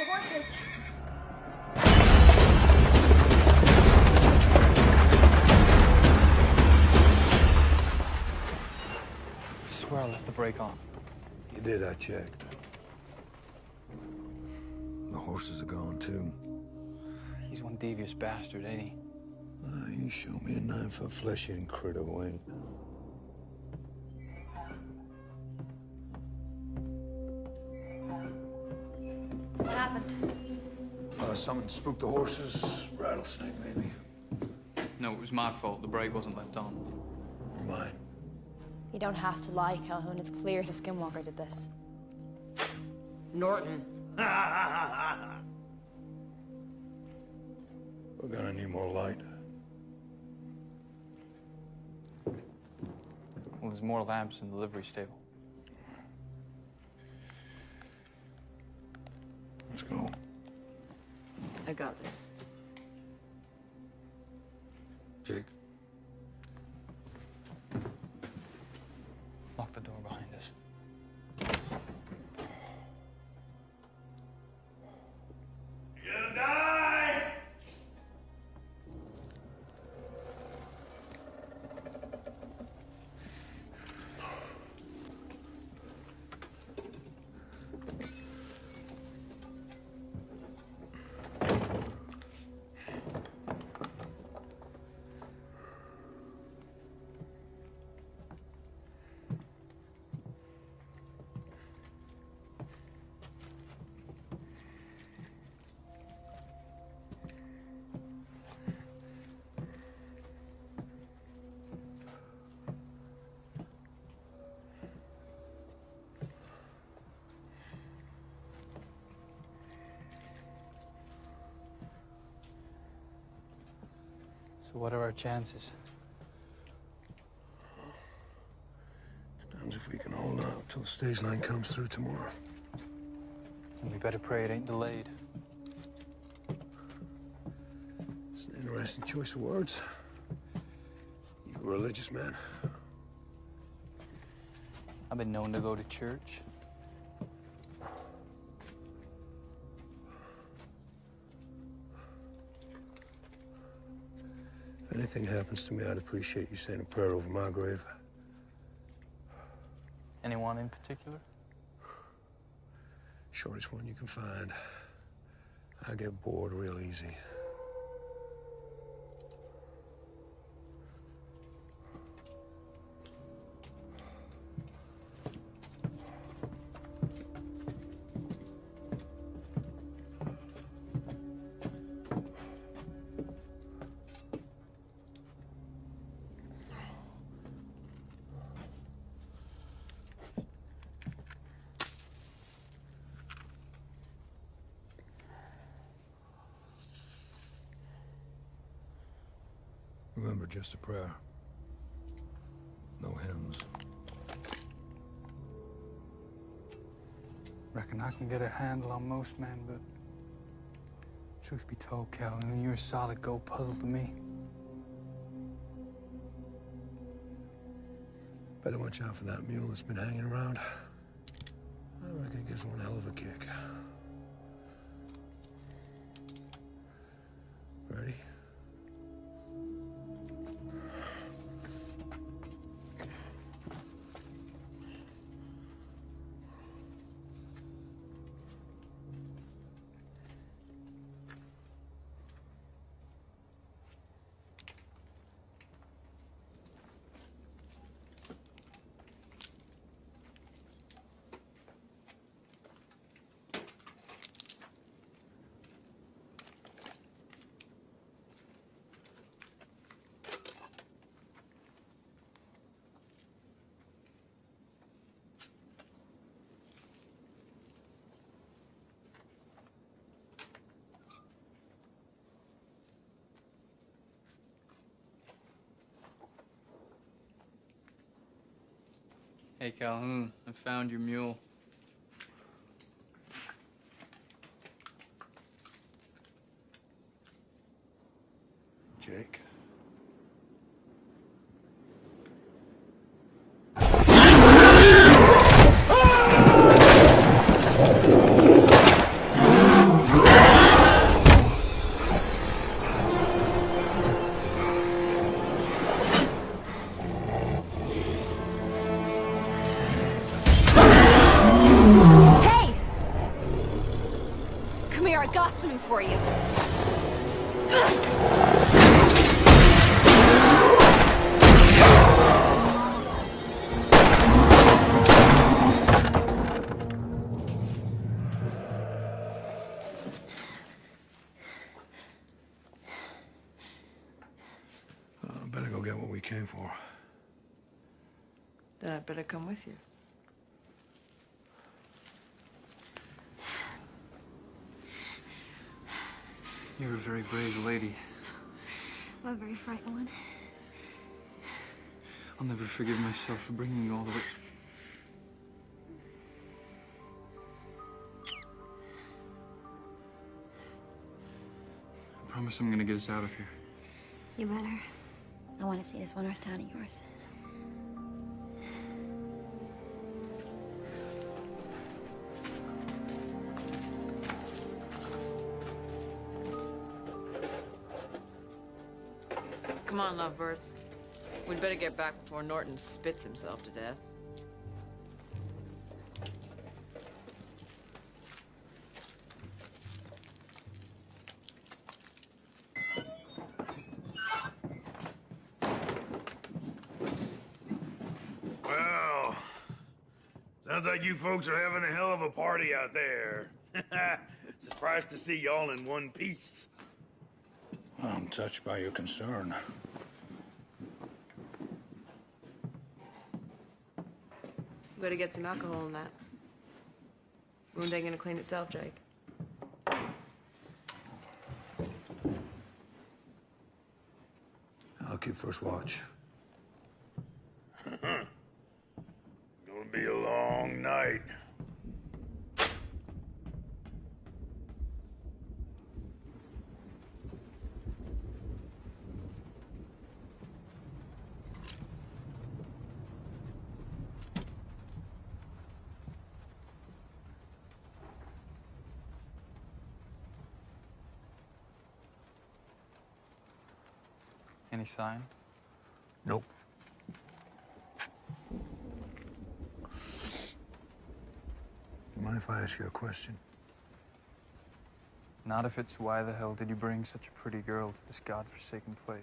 horses. I swear I left the brake on. You did, I checked. The horses are gone, too. He's one devious bastard, ain't he? You show me a 9-foot flesh-eating critter, Wayne. What happened? Someone spooked the horses. Rattlesnake, maybe. No, it was my fault. The brake wasn't left on. Mine. You don't have to lie, Calhoun. It's clear the Skinwalker did this. Norton. We're gonna need more light. Well, there's more lamps in the livery stable. Let's go. I got this. Jake. Lock the door behind us. You're gonna die! So what are our chances? Depends if we can hold out till the stage line comes through tomorrow. And we better pray it ain't delayed. It's an interesting choice of words. You a religious man? I've been known to go to church. If anything happens to me, I'd appreciate you saying a prayer over my grave. Anyone in particular? Shortest one you can find. I get bored real easy. Remember, just a prayer. No hymns. Reckon I can get a handle on most men, but truth be told, Calhoun, you're a solid gold puzzle to me. Better watch out for that mule that's been hanging around. I reckon it gives one hell of a kick. Ready? Hey, Calhoun, I found your mule. Jake. Hey! Come here, I got something for you. Better go get what we came for. Then I'd better come with you. You're a very brave lady. I'm a very frightened one. I'll never forgive myself for bringing you all the way. I promise I'm gonna get us out of here. You better. I want to see this one-horse town of yours. Come on, lovebirds. We'd better get back before Norton spits himself to death. Well, sounds like you folks are having a hell of a party out there. Surprised to see y'all in one piece. I'm touched by your concern. We better get some alcohol in that. Wound ain't gonna clean itself, Jake. I'll keep first watch. Gonna be a long night. Any sign? Nope. You mind if I ask you a question? Not if it's why the hell did you bring such a pretty girl to this godforsaken place?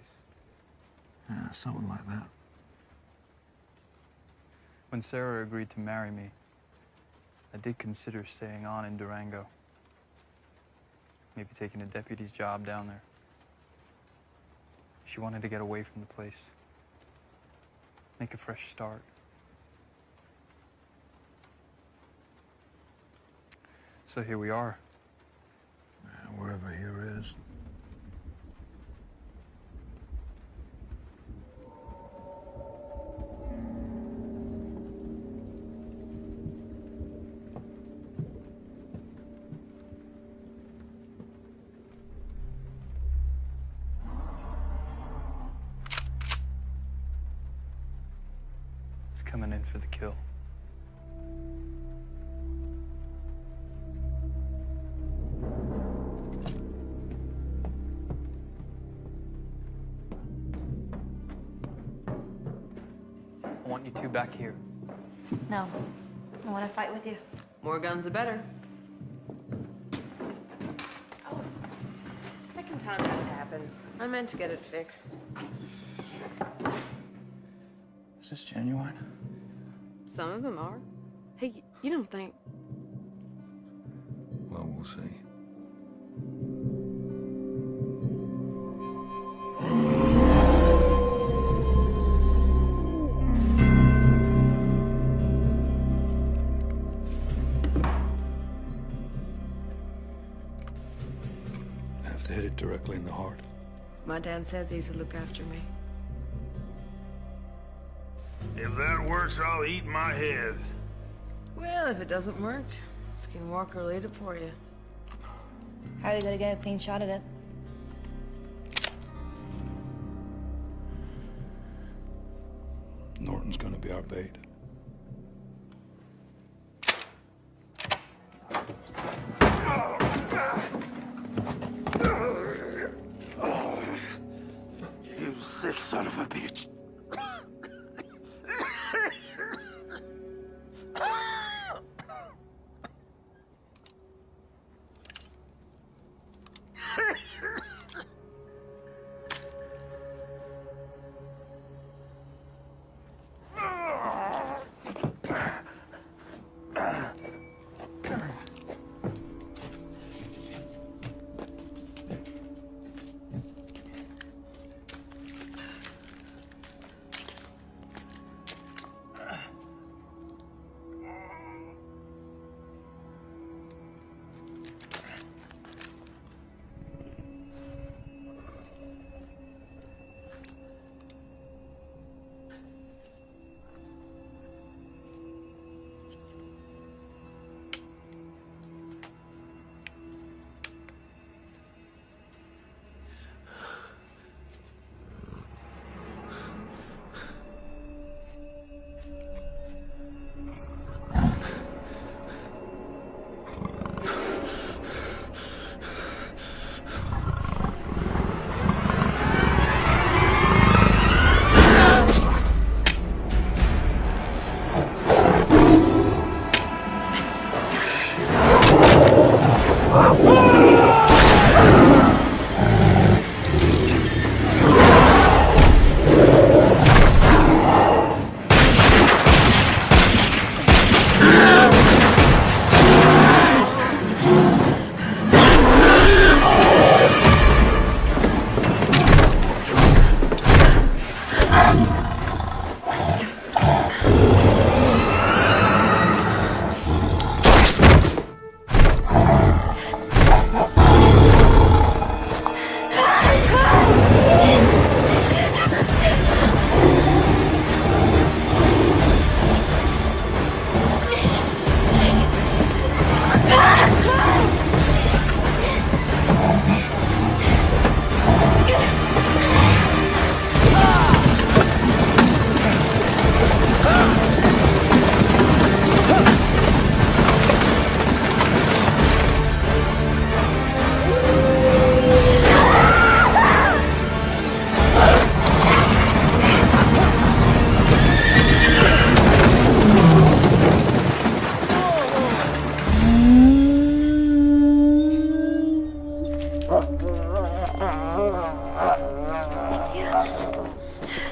Yeah, something like that. When Sarah agreed to marry me, I did consider staying on in Durango. Maybe taking a deputy's job down there. She wanted to get away from the place. Make a fresh start. So here we are. Wherever here is. coming in for the kill. I want you two back here. No. I want to fight with you. More guns, the better. Oh, second time that's happened. I meant to get it fixed. Is this genuine? Some of them are. Hey, you don't think... Well, we'll see. Have to hit it directly in the heart. My dad said these would look after me. If that works, I'll eat my head. Well, if it doesn't work, Skinwalker will eat it for you. How are you gonna get a clean shot at it? Norton's gonna be our bait. You sick son of a bitch.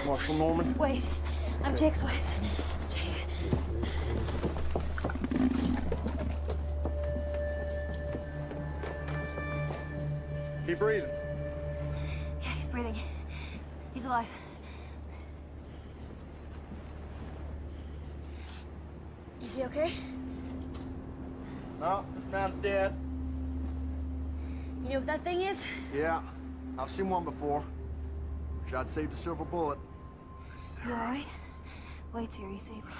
Marshal Norman? Wait, I'm Jake's wife. He breathing? Yeah, he's breathing. He's alive. Is he okay? No, this man's dead. You know what that thing is? Yeah, I've seen one before. Wish I'd saved a silver bullet. You alright? Wade's here, he saved me.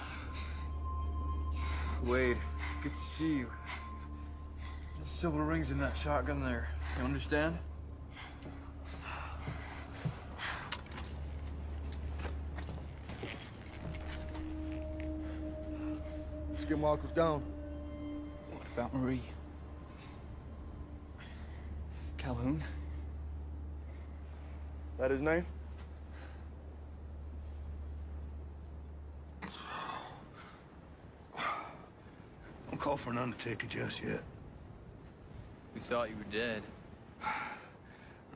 Wade, good to see you. The silver rings in that shotgun there. You understand? Skinwalker's gone. What about Marie? Calhoun? That his name? Don't call for an undertaker just yet. We thought you were dead.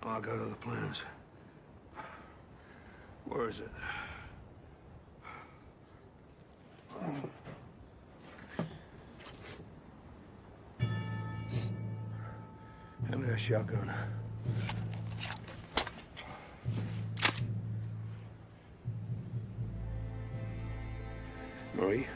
No, I got other plans. Where is it? Hand me that shotgun. Marie?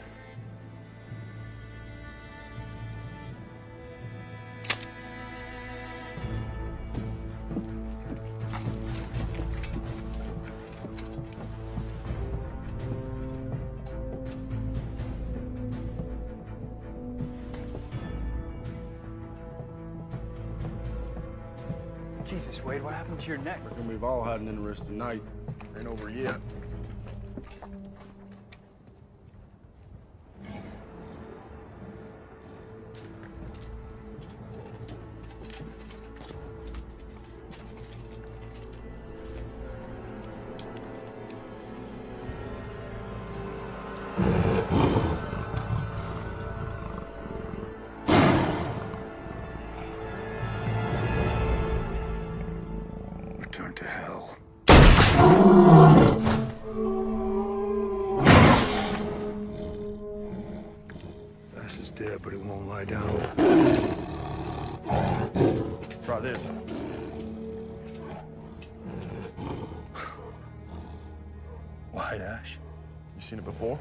Jesus, Wade, what happened to your neck? Reckon we've all had an interesting night. Ain't over yet. Return to hell. Bass is dead, but he won't lie down. Try this. White ash. You seen it before?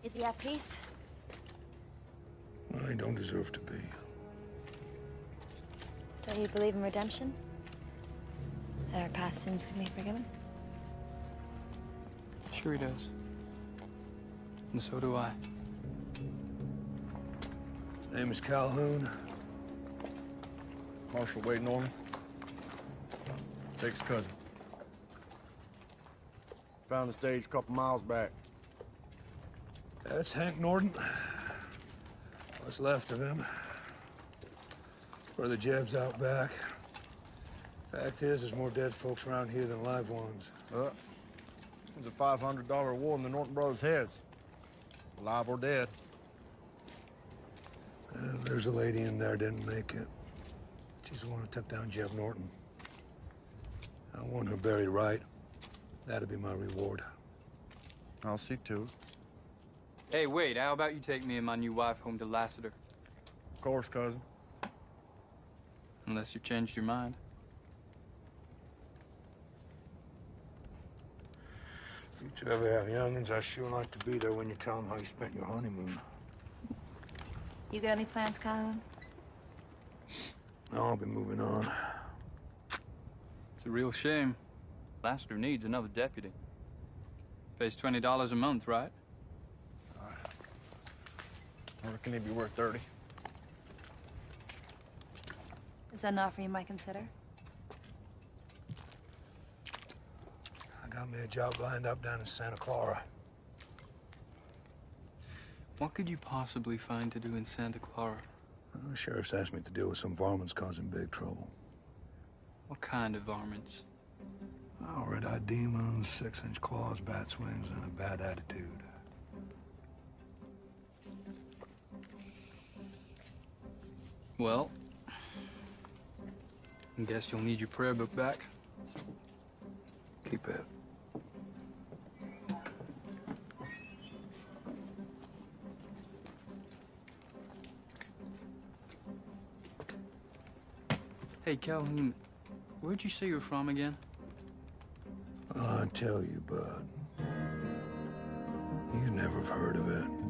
Is he at peace? I don't deserve to be. Do you believe in redemption? That our past sins can be forgiven? Sure he does. And so do I. Name is Calhoun. Marshal Wade Norman. Jake's cousin. Found the stage a couple miles back. That's Hank Norton. What's left of him. Brother Jeb's out back. Fact is, there's more dead folks around here than live ones. There's a $500 award in the Norton brothers' heads. Alive or dead. There's a lady in there didn't make it. She's the one who took down Jeb Norton. I want her buried right. That'd be my reward. I'll see to it. Hey, Wade, how about you take me and my new wife home to Lassiter? Of course, cousin. Unless you've changed your mind. If you two ever have youngins, I sure like to be there when you tell them how you spent your honeymoon. You got any plans, Calhoun? No, I'll be moving on. It's a real shame. Lassiter needs another deputy. Pays $20 a month, right? I reckon he'd be worth 30. Is that an offer you might consider? I got me a job lined up down in Santa Clara. What could you possibly find to do in Santa Clara? The sheriff's asked me to deal with some varmints causing big trouble. What kind of varmints? Oh, red-eyed demons, 6-inch claws, bat swings, and a bad attitude. Well, I guess you'll need your prayer book back. Keep it. Hey, Calhoun, where'd you say you were from again? I'll tell you, bud. You'd never have heard of it.